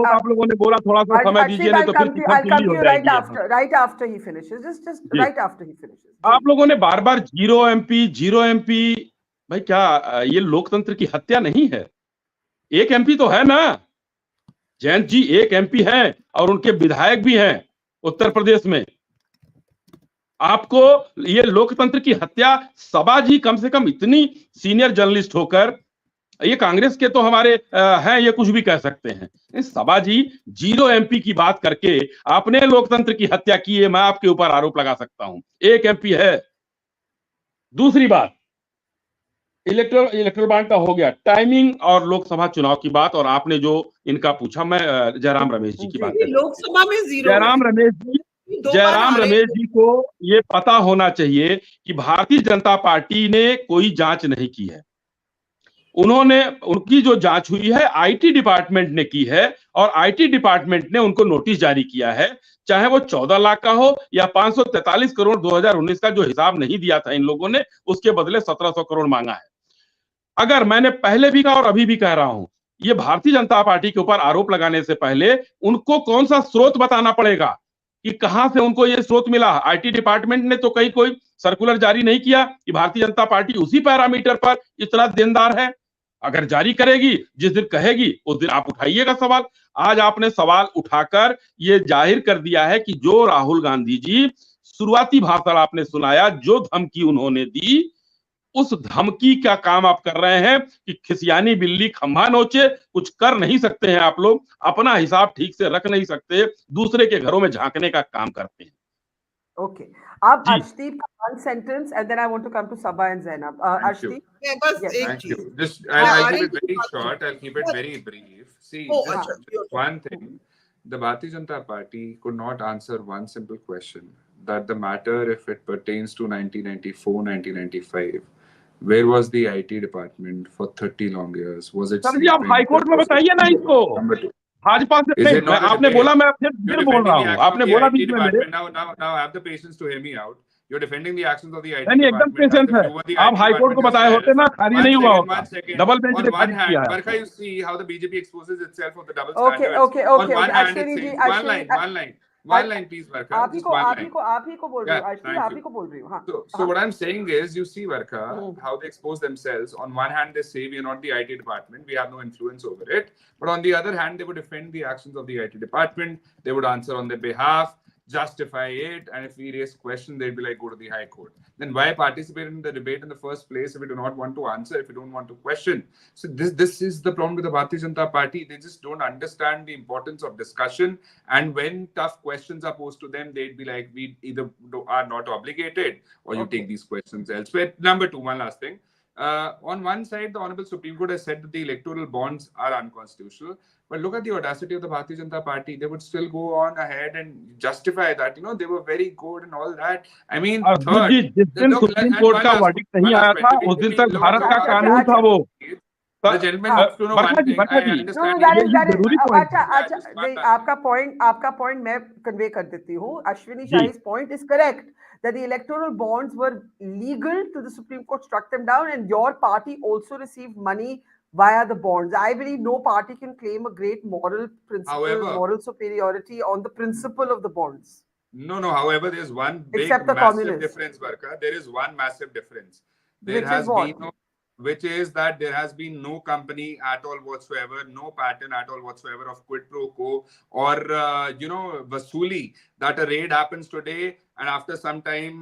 आप लोगों ने बोला, थोड़ा सा समय दीजिए, नहीं तो फिर खिल्ली हो जाएगी। Right after he finishes, just right after he finishes. आप लोगों ने बार बार 0 MP, भाई क्या ये लोकतंत्र की हत्या नहीं है? एक MP तो है ना, जयंत जी, एक MP हैं और उनके विधायक भी हैं उत्तर प्रदेश में। आपको ये लोकतंत्र की हत्या, सबा जी कम से कम इतनी सीनियर जर्नलिस्ट होकर, ये कांग्रेस के तो हमारे हैं, ये कुछ भी कह सकते हैं, सबा जी 0 MP की बात करके आपने लोकतंत्र की हत्या की है, मैं आपके ऊपर आरोप लगा सकता हूं। एक MP है। दूसरी बात, इलेक्टोरल बॉन्ड का हो गया, टाइमिंग और लोकसभा चुनाव की बात, और आपने जो इनका पूछा, मैं जयराम रमेश जी की बात कर, लोकसभा में 0 जयराम रमेश जी को ये पता होना चाहिए कि भारतीय जनता पार्टी ने कोई जांच नहीं की है। उनकी जो जांच हुई है IT डिपार्टमेंट ने की है, और IT डिपार्टमेंट ने उनको नोटिस जारी किया है, चाहे वो 14 लाख का हो या 543 करोड़ 2019 का जो हिसाब नहीं दिया था इन लोगों ने, उसके बदले 1700 करोड़ मांगा है। अगर मैंने पहले भी कहा और अभी भी कह रहा हूं, ये भारतीय जनता पार्टी के ऊपर आरोप लगाने से पहले उनको कौन सा स्रोत बताना पड़ेगा कि कहां से उनको ये स्रोत मिला। IT डिपार्टमेंट ने तो कोई सर्कुलर जारी नहीं किया कि भारतीय जनता पार्टी उसी पैरामीटर पर इतना देनदार है। अगर जारी करेगी, जिस दिन कहेगी, उस दिन आप उठाइएगा सवाल। आज आपने सवाल उठाकर ये जाहिर कर दिया है कि जो राहुल गांधी जी शुरुआती भाषण आपने सुनाया, जो धमकी उन्होंने दी, उस धमकी का काम आप कर रहे हैं कि खिसियानी बिल्ली खंभा नोचे। कुछ कर नहीं सकते हैं आप लोग, अपना हिसाब ठीक से रख नहीं सकते, दूसरे के घरों में झांकने का काम करते हैं। Okay. Ab Arshdeep, one sentence, and then I want to come to Sabha and Zainab. Arshdeep? Thank you. Just, I'll keep it very short. I'll keep it very brief. See, just one thing. The Bharatiya Janata Party could not answer one simple question, that the matter, if it pertains to 1994, 1995, where was the IT department for 30 long years? Was it? Sir ji, आप high court में बताइए ना इसको। भाजपा से नहीं, आपने बोला, मैं फिर बोल रहा हूँ, आपने बोला बीच में मेरे। Now have the patience to hear me out. You're defending the actions of the IT नहीं, एकदम पेशेंस है। आप हाई कोर्ट को बताए होते ना, खाली नहीं हुआ होता। डबल बेंच ने खाली किया है। Barkha, you see how the BJP exposes itself of the double standards. Okay. On one hand, it says, one line, please, Barkha. आप ही को बोल रही हूँ, आप ही को बोल रही हूँ। हाँ. So what I'm saying is, you see, Barkha, how they expose themselves. On one hand, they say we are not the IT department, we have no influence over it. But on the other hand, they would defend the actions of the IT department. They would answer on their behalf, justify it, and if we raise questions, they'd be like, go to the High Court. Then why participate in the debate in the first place if we do not want to answer, if we don't want to question? So this is the problem with the Bharatiya Janata Party. They just don't understand the importance of discussion, and when tough questions are posed to them, they'd be like, we either are not obligated, or you take these questions elsewhere. Number two, one last thing. On one side, the Honorable Supreme Court has said that the electoral bonds are unconstitutional. But look at the audacity of the Bharatiya Janata Party. They would still go on ahead and justify that. You know, they were very good and all that. I mean, जिस दिन supreme court का verdict नहीं आया था, उस दिन तक भारत का कानून था वो। The gentleman wants to know one Barkha ji, thing. Barkha I ji, understand. that ये is जरूरी point अच्छा है। अच्छा just one नहीं, last आपका point मैं convey कर देती हूँ. Ashwini ji. Shahi's point is correct that the electoral bonds were legal till the Supreme Court struck them down, and your party also received money via the bonds. I believe no party can claim a great moral principle, However- moral superiority on the principle of the bonds, No. However, there's one big except the massive communists. difference, Barkha. There is one massive difference. There Which is has what? been which is that there has been no company at all whatsoever, no pattern at all whatsoever of quid pro quo or vasuli, that a raid happens today and after some time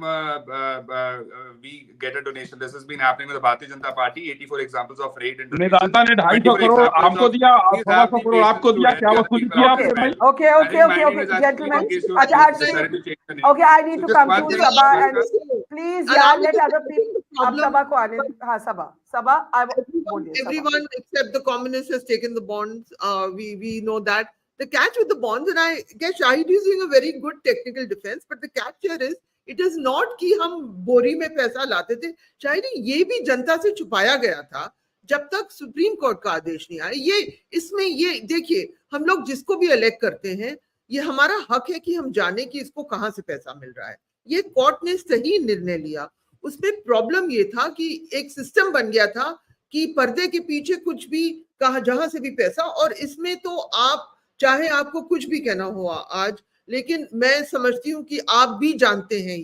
we get a donation. This has been happening with the Bharatiya Janata Party. 84 examples of raid and donations. Medanta ने 250 24 crore examples आपको of- दिया, Please 125 have the crore आपको patience to दिया, let क्या the other वसूली people किया out आपने as भाई? well. I think my name Okay, is Ashwini, gentlemen. in case you Acha, necessary to change the name. Okay, I need So to just come one to thing, Sabha and Barkha. please, Allow yeah, me let to other say people. the आप problem- Sabha को आने, हाँ Sabha, Everyone except the communists has taken the bonds. We know that. The catch with the bonds, and I guess Shahid is doing a very good technical defense, but the catch here is it is not कि हम बोरी में पैसा लाते थे. शायद ये भी जनता से छुपाया गया था जब तक सुप्रीम कोर्ट का आदेश नहीं आया. ये देखिए, हम लोग जिसको भी इलेक्ट करते हैं, ये हमारा हक है कि हम जाने कि इसको कहां से पैसा मिल रहा है. ये कोर्ट ने सही निर्णय लिया. उसमें प्रॉब्लम ये था कि एक सिस्टम बन गया था कि पर्दे के पीछे कुछ भी कहा, जहां से भी पैसा. और इसमें तो आप चाहे आपको कुछ भी कहना हुआ आज, लेकिन मैं समझती हूँ कि आप भी जानते हैं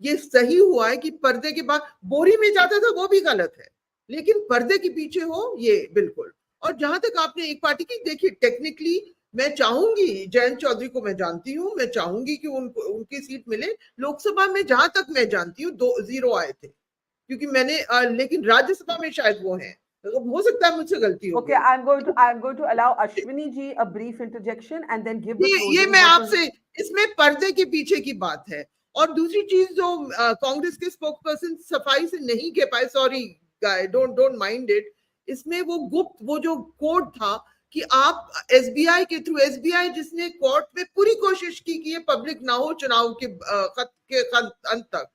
ये सही हुआ है कि पर्दे के बाद बोरी में जाता था वो भी गलत है, लेकिन पर्दे के पीछे हो ये बिल्कुल. और जहां तक आपने एक पार्टी की, देखिए टेक्निकली मैं चाहूंगी, जयंत चौधरी को मैं जानती हूँ, मैं चाहूंगी कि उनकी सीट मिले. लोकसभा में जहां तक मैं जानती हूँ 0 आए थे, क्योंकि मैंने लेकिन राज्यसभा में शायद वो हैं. हो सकता है मुझसे गलती हो. Okay, I'm going to allow Ashwini ji a brief interjection and then give the ये closing मैं word आपसे, इसमें पर्दे के पीछे की बात है. और दूसरी चीज जो कांग्रेस के स्पोक्सपर्सन सफाई से नहीं कह पाए, सॉरी डोंट माइंड इट, इसमें वो गुप्त वो जो कोड था कि आप एसबीआई के थ्रू, एसबीआई जिसने कोर्ट में पूरी कोशिश की कि ये पब्लिक ना हो चुनाव के अंत तक,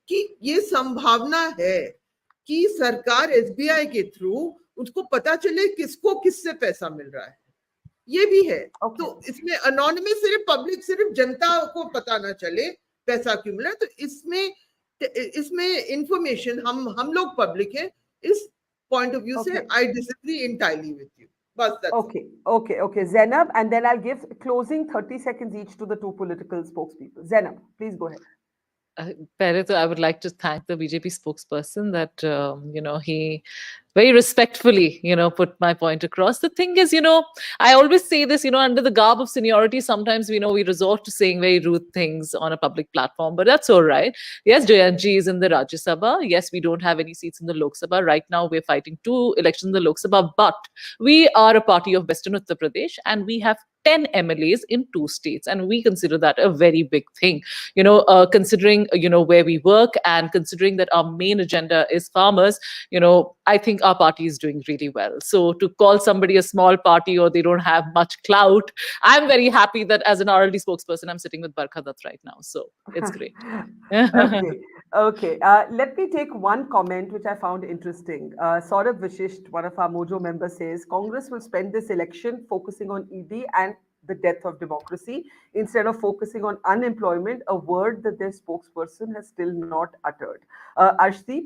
कि ये संभावना है कि सरकार एसबीआई के थ्रू उसको पता चले किसको किससे पैसा मिल रहा है. ये भी है. तो इसमें अनोनिमस, सिर्फ पब्लिक, सिर्फ जनता को पता ना चले पैसा क्यों मिला. तो इसमें इंफॉर्मेशन हम लोग पब्लिक है. इस पॉइंट ऑफ व्यू से I disagree entirely with you. Okay. Zainab, and then I'll give closing 30 seconds each to the two political spokespeople. Zainab, please go ahead. Pehle, I would like to thank the BJP spokesperson that he very respectfully put my point across. The thing is, I always say this, under the garb of seniority, sometimes we resort to saying very rude things on a public platform, but that's all right. Yes, Jayanji is in the Rajya Sabha. Yes, we don't have any seats in the Lok Sabha. Right now we're fighting 2 elections in the Lok Sabha, but we are a party of Western Uttar Pradesh and we have 10 MLAs in 2 states, and we consider that a very big thing. Considering where we work and considering that our main agenda is farmers, I think our party is doing really well. So to call somebody a small party or they don't have much clout, I'm very happy that as an RLD spokesperson, I'm sitting with Barkha Dutt right now. So it's great. Okay. Let me take one comment which I found interesting. Saurabh Vishisht, one of our Mojo members, says Congress will spend this election focusing on ED and the death of democracy instead of focusing on unemployment, a word that their spokesperson has still not uttered. Arshdeep,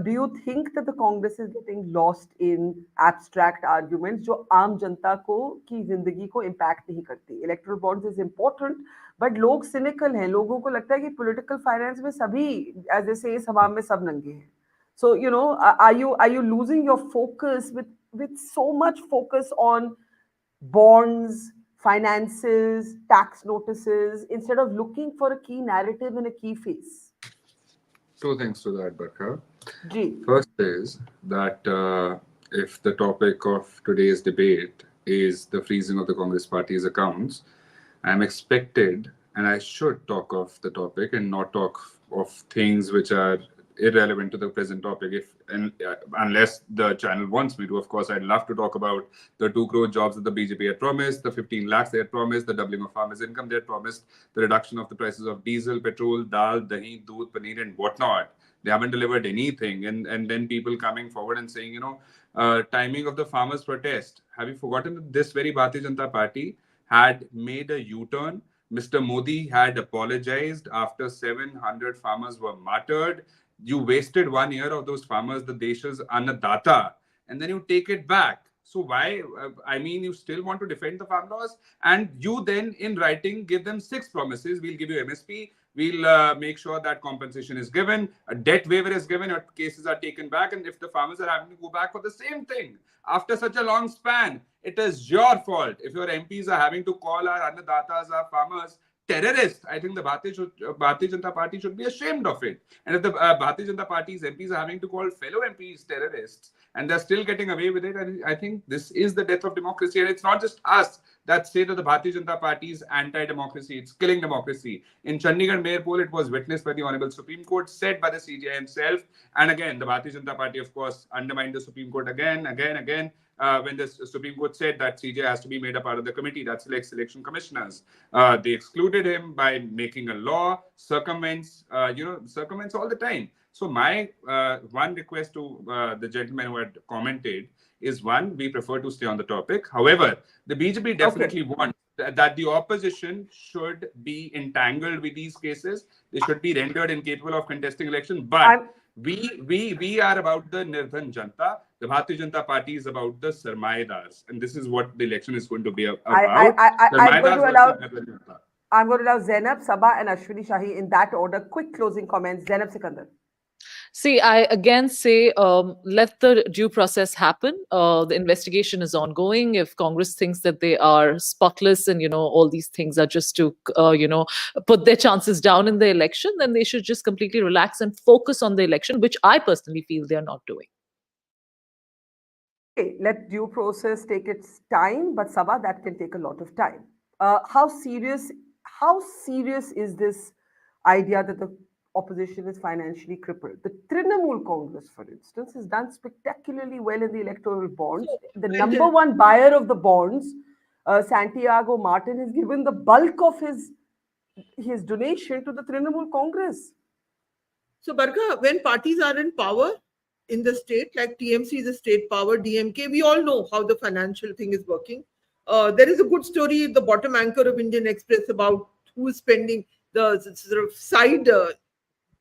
do you think that the Congress is getting lost in abstract arguments जो आम जनता को की जिंदगी को impact नहीं करती? Electoral bonds is important, but लोग cynical हैं. लोगों को लगता है कि political finance में सभी, as they say, हवा में सब नंगे हैं. So are you losing your focus with so much focus on bonds, finances, tax notices, instead of looking for a key narrative and a key face? 2 things to that, Barkha. Ji. First is that if the topic of today's debate is the freezing of the Congress Party's accounts, I'm expected, and I should talk of the topic and not talk of things which are irrelevant to the present topic. Unless the channel wants me to, of course, I'd love to talk about the 2 crore jobs that the BJP had promised, the 15 lakhs they had promised, the doubling of farmers' income they had promised, the reduction of the prices of diesel, petrol, dal, dahi, doodh, paneer, and whatnot. They haven't delivered anything. And then people coming forward and saying, timing of the farmers' protest. Have you forgotten that this very Bharatiya Janata Party had made a U-turn? Mr. Modi had apologized after 700 farmers were martyred. You wasted 1 year of those farmers, the Desh's Annadata, and then you take it back. So why, I mean, you still want to defend the farm laws, and you then in writing give them 6 promises. We'll give you MSP. We'll make sure that compensation is given, a debt waiver is given, or cases are taken back. And if the farmers are having to go back for the same thing after such a long span, it is your fault. If your MPs are having to call our Annadatas, our farmers, terrorists, I think the Bharatiya Janata Party should be ashamed of it. And if the Bharatiya Janata Party's MPs are having to call fellow MPs terrorists, and they're still getting away with it, I think this is the death of democracy. And it's not just us that say that the Bharatiya Janata Party is anti-democracy, it's killing democracy. In Chandigarh Mayor poll, it was witnessed by the Honorable Supreme Court, said by the CBI himself. And again, the Bharatiya Janata Party, of course, undermined the Supreme Court again. When the Supreme Court said that CJ has to be made a part of the committee that selects election commissioners. They excluded him by making a law, circumvents all the time. So my one request to the gentleman who had commented is, one, we prefer to stay on the topic. However, the BJP definitely wants that the opposition should be entangled with these cases. They should be rendered incapable of contesting election. But we are about the Nirdhan Janta. The Bharatiya Janata Party is about the Sarmayedars, and this is what the election is going to be about. I'm going to allow Zainab, Sabah, and Ashwini Shahi in that order. Quick closing comments. Zainab Sikandar. See, I again say, let the due process happen. The investigation is ongoing. If Congress thinks that they are spotless and, all these things are just to, put their chances down in the election, then they should just completely relax and focus on the election, which I personally feel they are not doing. Okay, let due process take its time, but Sabah, that can take a lot of time. How serious is this idea that the opposition is financially crippled? The Trinamool Congress, for instance, has done spectacularly well in the electoral bonds. The number one buyer of the bonds, Santiago Martin, has given the bulk of his donation to the Trinamool Congress. So, Barkha, when parties are in power in the state, like TMC is a state power, DMK, we all know how the financial thing is working. There is a good story, the bottom anchor of Indian Express, about who is spending the sort of side,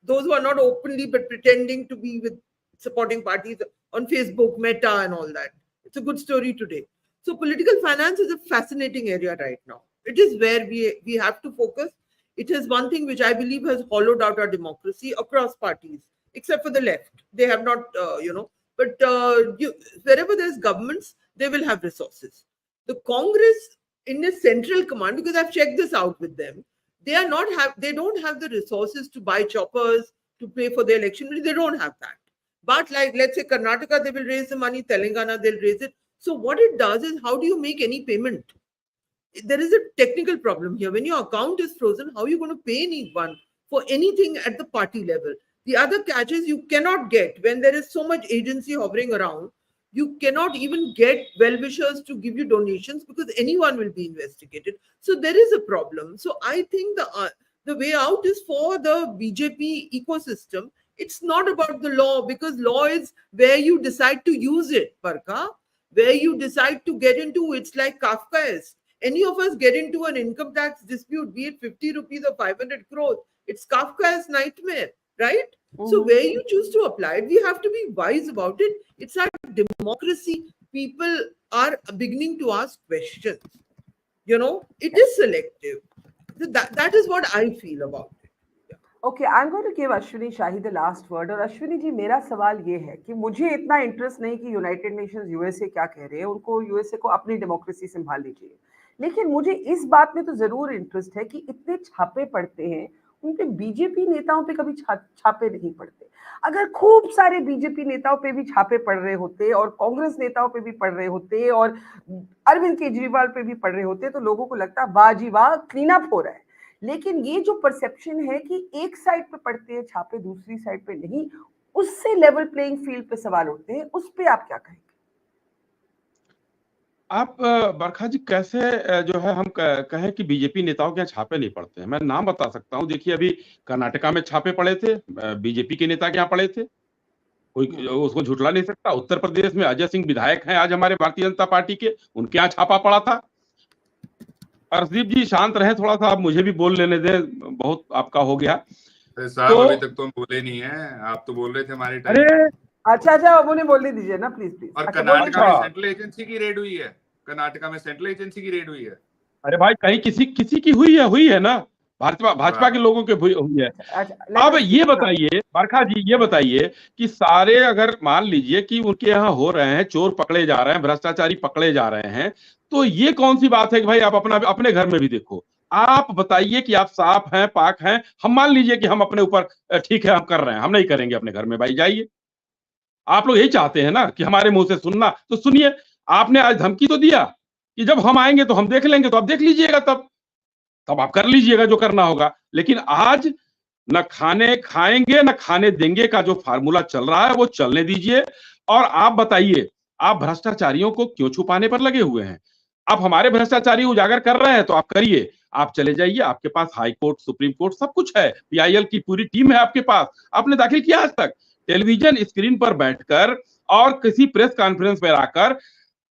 those who are not openly but pretending to be with supporting parties on Facebook, Meta and all that. It's a good story today. So political finance is a fascinating area right now. It is where we have to focus. It is one thing which I believe has hollowed out our democracy across parties, except for the left. They have not, but wherever there's governments, they will have resources. The Congress in a central command, because I've checked this out with them, they don't have the resources to buy choppers, to pay for the election. They don't have that. But like, let's say Karnataka, they will raise the money, Telangana, they'll raise it. So what it does is, how do you make any payment? There is a technical problem here. When your account is frozen, how are you going to pay anyone for anything at the party level? The other catch is, you cannot get, when there is so much agency hovering around, you cannot even get well-wishers to give you donations, because anyone will be investigated. So there is a problem. So I think the way out is for the BJP ecosystem. It's not about the law, because law is where you decide to use it, Barkha, where you decide to get into. It's like Kafkaesque. Any of us get into an income tax dispute, be it 50 rupees or 500 crores, it's Kafkaesque nightmare, right? Mm-hmm. So where you choose to apply it, we have to be wise about it. It's our democracy. People are beginning to ask questions. It is selective. So that is what I feel about it. Yeah. Okay, I'm going to give Ashwini Shahi the last word. और अश्विनी जी, मेरा सवाल ये है कि मुझे इतना interest नहीं कि यूनाइटेड नेशंस यूएसए क्या कह रहे हैं, उनको यूएसए को अपनी डेमोक्रेसी संभालनी चाहिए, लेकिन मुझे इस बात में तो जरूर इंटरेस्ट है कि इतने छापे पड़ते हैं, उनके बीजेपी नेताओं पे कभी छापे नहीं पड़ते। अगर खूब सारे बीजेपी नेताओं पे भी छापे पड़ रहे होते और कांग्रेस नेताओं पे भी पड़ रहे होते और अरविंद केजरीवाल पे भी पड़ रहे होते, तो लोगों को लगता वाह जी वाह, क्लीन अप हो रहा है। लेकिन ये जो परसेप्शन है कि एक साइड पे पड़ते हैं छापे, दूसरी साइड पे नहीं, उससे लेवल प्लेइंग फील्ड पे सवाल उठते हैं। उस पे आप क्या कहेंगे? आप बरखा जी, कैसे जो है हम कहें कि बीजेपी नेताओं के यहाँ छापे नहीं पड़ते हैं? मैं नाम बता सकता हूं। देखिए, अभी कर्नाटका में छापे पड़े थे, बीजेपी के नेता के यहाँ पड़े थे। कोई उसको झुठला नहीं सकता। उत्तर प्रदेश में अजय सिंह विधायक हैं आज हमारे भारतीय जनता पार्टी के, उनके यहाँ छापा पड़ा था। अर्शदीप जी शांत रहे थोड़ा सा, आप मुझे भी बोल लेने दें, बहुत आपका हो गया। साहब अभी तक तो हम बोले नहीं है, आप तो बोल रहे थे हमारे टाइम। अरे अच्छा अब उन्हें बोलने दीजिए ना प्लीज प्लीज। और अच्छा, कर्नाटका में सेंट्रल एजेंसी की रेड हुई है, कर्नाटका में सेंट्रल एजेंसी की रेड हुई है। अरे भाई कहीं किसी की हुई है ना, भाजपा के लोगों के हुई है। अब ये बताइए बरखा जी, ये बताइए कि सारे अगर मान लीजिए कि उनके यहाँ हो रहे हैं, चोर पकड़े जा रहे हैं, भ्रष्टाचारी पकड़े जा रहे हैं, तो ये कौन सी बात है कि भाई आप अपने घर में भी देखो। आप बताइए कि आप साफ हैं, पाक हैं, हम मान लीजिए कि हम अपने ऊपर ठीक है हम कर रहे हैं, हम नहीं करेंगे अपने घर में, भाई जाइए। आप लोग यही चाहते हैं ना कि हमारे मुंह से सुनना, तो सुनिए। आपने आज धमकी तो दिया कि जब हम आएंगे तो हम देख लेंगे, तो आप देख लीजिएगा, तब आप कर लीजिएगा जो करना होगा। लेकिन आज न खाने खाएंगे न खाने देंगे का जो फार्मूला चल रहा है वो चलने दीजिए। और आप बताइए, आप भ्रष्टाचारियों को क्यों छुपाने पर लगे हुए हैं? आप हमारे भ्रष्टाचारी उजागर कर रहे हैं तो आप करिए, आप चले जाइए, आपके पास हाई कोर्ट, सुप्रीम कोर्ट सब कुछ है, पीआईएल की पूरी टीम है आपके पास। आपने दाखिल किया आज तक? टेलीविजन स्क्रीन पर बैठकर और किसी प्रेस कॉन्फ्रेंस पर आकर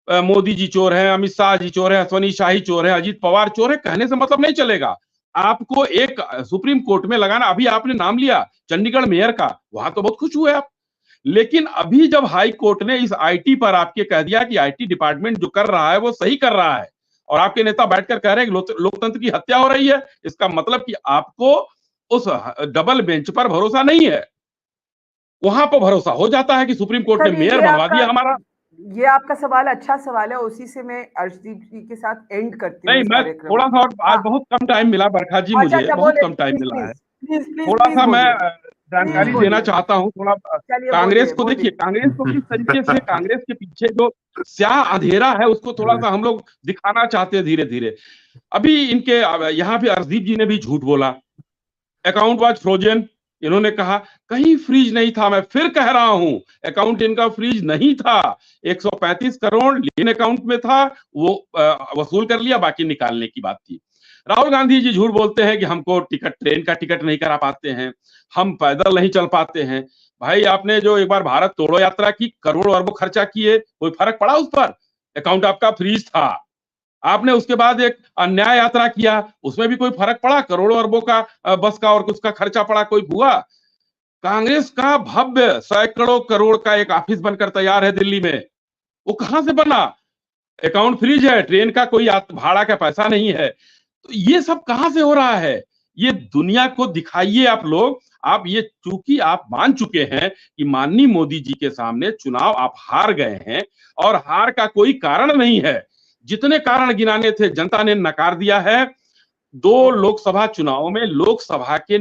मोदी जी चोर हैं, अमित शाह जी चोर हैं, अश्वनी शाही चोर है, अजीत पवार चोर है, कहने से मतलब नहीं चलेगा। आपको एक सुप्रीम कोर्ट में लगाना। अभी आपने नाम लिया चंडीगढ़ मेयर का, वहां तो बहुत खुश हुए आप, लेकिन अभी जब हाई कोर्ट ने इस आईटी पर आपके कह दिया कि आईटी डिपार्टमेंट जो कर रहा है वो सही कर रहा है, और आपके नेता बैठकर कह रहे हैं कि लोकतंत्र की हत्या हो रही है, इसका मतलब कि आपको उस डबल बेंच पर भरोसा नहीं है। वहां पर भरोसा हो जाता है कि सुप्रीम कोर्ट ने मेयर बनवा दिया हमारा। ये आपका सवाल अच्छा सवाल है, उसी से मैं अर्शदीप जी के साथ एंड करती हूँ नहीं, इस मैं कार्यक्रम। थोड़ा सा, आज बहुत कम टाइम मिला बरखा जी, मुझे बहुत कम टाइम मिला है। थोड़ा सा मैं जानकारी देना चाहता हूँ थोड़ा। कांग्रेस को देखिए, कांग्रेस को किस तरीके से, कांग्रेस के पीछे जो स्याह अंधेरा है उसको थोड़ा सा हम लोग दिखाना चाहते हैं धीरे धीरे। अभी इनके यहाँ पे अर्शदीप जी ने भी झूठ बोला, अकाउंट वाज फ्रोजन। इन्होंने कहा कहीं फ्रीज नहीं था, मैं फिर कह रहा हूं अकाउंट इनका फ्रीज नहीं था। 135 करोड़ लेन अकाउंट में था, वो वसूल कर लिया, बाकी निकालने की बात थी। राहुल गांधी जी झूठ बोलते हैं कि हमको ट्रेन का टिकट नहीं करा पाते हैं, हम पैदल नहीं चल पाते हैं। भाई आपने जो एक बार भारत तोड़ो यात्रा की, करोड़ों अरबों खर्चा किए, कोई फर्क पड़ा उस पर? अकाउंट आपका फ्रीज था। आपने उसके बाद एक न्याय यात्रा किया, उसमें भी कोई फर्क पड़ा? करोड़ों अरबों का बस का और उसका खर्चा पड़ा, कोई हुआ? कांग्रेस का भव्य सैकड़ों करोड़ का एक ऑफिस बनकर तैयार है दिल्ली में, वो कहां से बना? अकाउंट फ्रीज है, ट्रेन का कोई भाड़ा का पैसा नहीं है। तो ये सब कहां से हो रहा है? ये दुनिया को दिखाइए आप लोग। आप ये, चूंकि आप मान चुके हैं कि माननीय मोदी जी के सामने चुनाव आप हार गए हैं, और हार का कोई कारण नहीं है। जितने कारण गिनाने थे जनता ने नकार दिया है। 2 लोकसभा चुनावों में लोकसभा के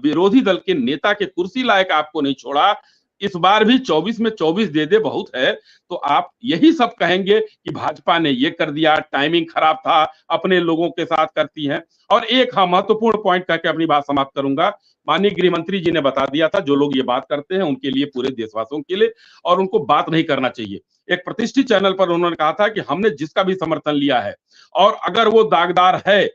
विरोधी दल के नेता के कुर्सी लायक आपको नहीं छोड़ा। इस बार भी 24 में 24 दे दे बहुत है, तो आप यही सब कहेंगे कि भाजपा ने ये कर दिया, टाइमिंग खराब था, अपने लोगों के साथ करती है। और एक महत्वपूर्ण पॉइंट करके अपनी बात समाप्त करूंगा। माननीय गृह मंत्री जी ने बता दिया था, जो लोग ये बात करते हैं उनके लिए, पूरे देशवासियों के लिए, और उनको बात नहीं करना चाहिए। एक प्रतिष्ठित चैनल पर उन्होंने कहा था कि हमने जिसका भी समर्थन लिया है, और अगर वो दागदार है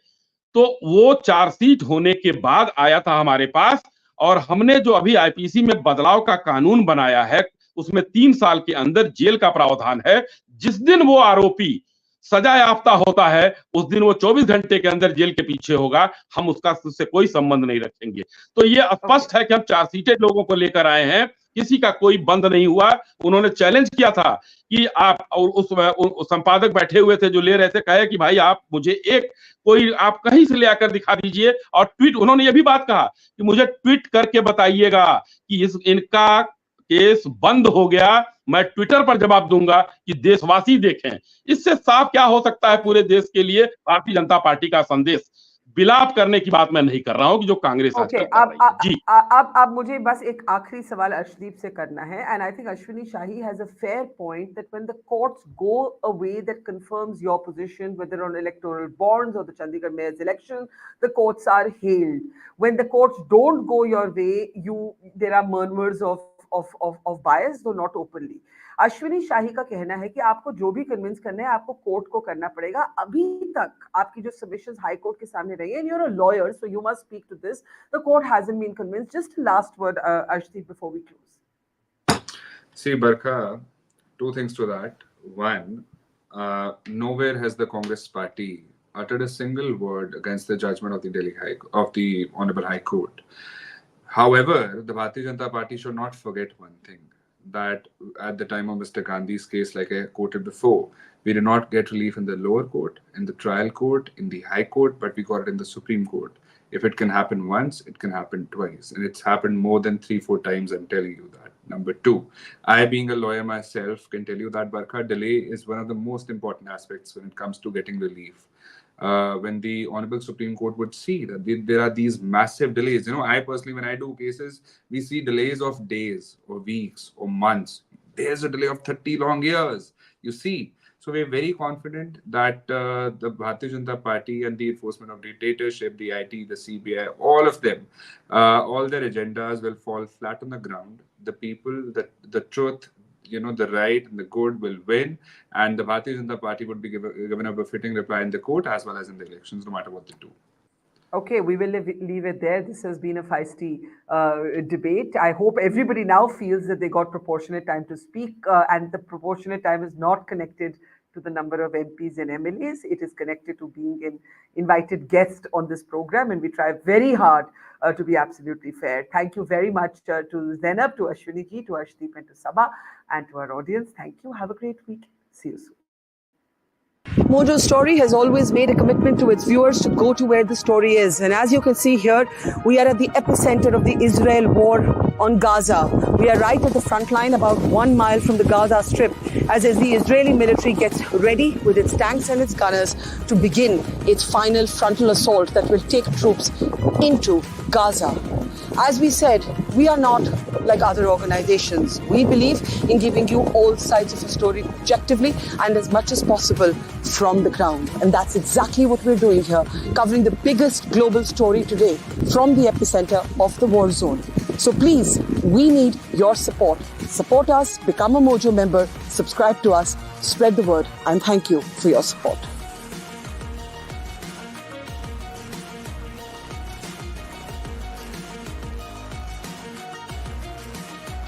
तो वो चार्जशीट होने के बाद आया था हमारे पास, और हमने जो अभी आईपीसी में बदलाव का कानून बनाया है उसमें 3 साल के अंदर जेल का प्रावधान है। जिस दिन वो आरोपी सजा याफ्ता होता है उस दिन वो 24 घंटे के अंदर जेल के पीछे होगा। हम उससे कोई संबंध नहीं रखेंगे। तो ये स्पष्ट है कि हम चार्जशीटेड लोगों को लेकर आए हैं, किसी का कोई बंद नहीं हुआ। उन्होंने चैलेंज किया था कि आप, और उस संपादक बैठे हुए थे जो ले रहे थे, कहे कि भाई आप मुझे एक कोई आप कहीं से ले आकर दिखा दीजिए, और ट्वीट, उन्होंने ये भी बात कहा कि मुझे ट्वीट करके बताइएगा कि इनका केस बंद हो गया, मैं ट्विटर पर जवाब दूंगा कि देशवासी देखें। इससे साफ क्या हो सकता है पूरे देश के लिए भारतीय जनता पार्टी का संदेश? विलाप करने की बात मैं नहीं कर रहा हूं कि जो कांग्रेस आजकल कर रही है। जी अब मुझे बस एक आखिरी सवाल अर्शदीप से करना है, and I think Ashwini Shahi has a fair point that when the courts go a way that confirms your position whether on electoral bonds और the Chandigarh mayor's election, the courts are held. When the courts don't go your way, there are murmurs of bias, though not openly. Ashwini Shahi का कहना है कि आपको जो भी convince करना है आपको कोर्ट को करना पड़ेगा। अभी तक आपकी जो सबमिशंस हाई कोर्ट के सामने रही है, and you are a lawyer so you must speak to this, the court hasn't been convinced. Just last word Arshdeep before we close. See, Barkha, two things to that. One, nowhere has the Congress party uttered a single word against the judgment of the Honorable High Court. However, the Bharatiya Janata Party should not forget one thing, that at the time of Mr. Gandhi's case, like I quoted before, we did not get relief in the lower court, in the trial court, in the High Court, but we got it in the Supreme Court. If it can happen once, it can happen twice. And it's happened more than 3-4 times, I'm telling you that. Number two, I being a lawyer myself can tell you that Barkha, delay is one of the most important aspects when it comes to getting relief. When the Honorable Supreme Court would see that there are these massive delays. I personally, when I do cases, we see delays of days or weeks or months. There's a delay of 30 long years, you see. So we're very confident that the Bharatiya Janata Party and the enforcement of dictatorship, the IT, the CBI, all of them, all their agendas will fall flat on the ground. The people, the truth, the right and the good will win, and the Bharatiya Janata Party would be given a befitting reply in the court as well as in the elections, no matter what they do. Okay, we will leave it there. This has been a feisty debate. I hope everybody now feels that they got proportionate time to speak, and the proportionate time is not connected to the number of MPs and MLAs. It is connected to being an invited guest on this program, and we try very hard to be absolutely fair. Thank you very much to Zainab, to Ashwini ji, to Ashdeep, and to Sabha, and to our audience. Thank you. Have a great week. See you soon. Mojo Story has always made a commitment to its viewers to go to where the story is. And as you can see here, we are at the epicenter of the Israel war on Gaza. We are right at the front line, about 1 mile from the Gaza Strip, as the Israeli military gets ready with its tanks and its gunners to begin its final frontal assault that will take troops into Gaza. As we said, we are not like other organizations. We believe in giving you all sides of the story objectively and as much as possible from the ground. And that's exactly what we're doing here, covering the biggest global story today from the epicenter of the war zone. So please, we need your support. Support us, become a Mojo member, subscribe to us, spread the word, and thank you for your support.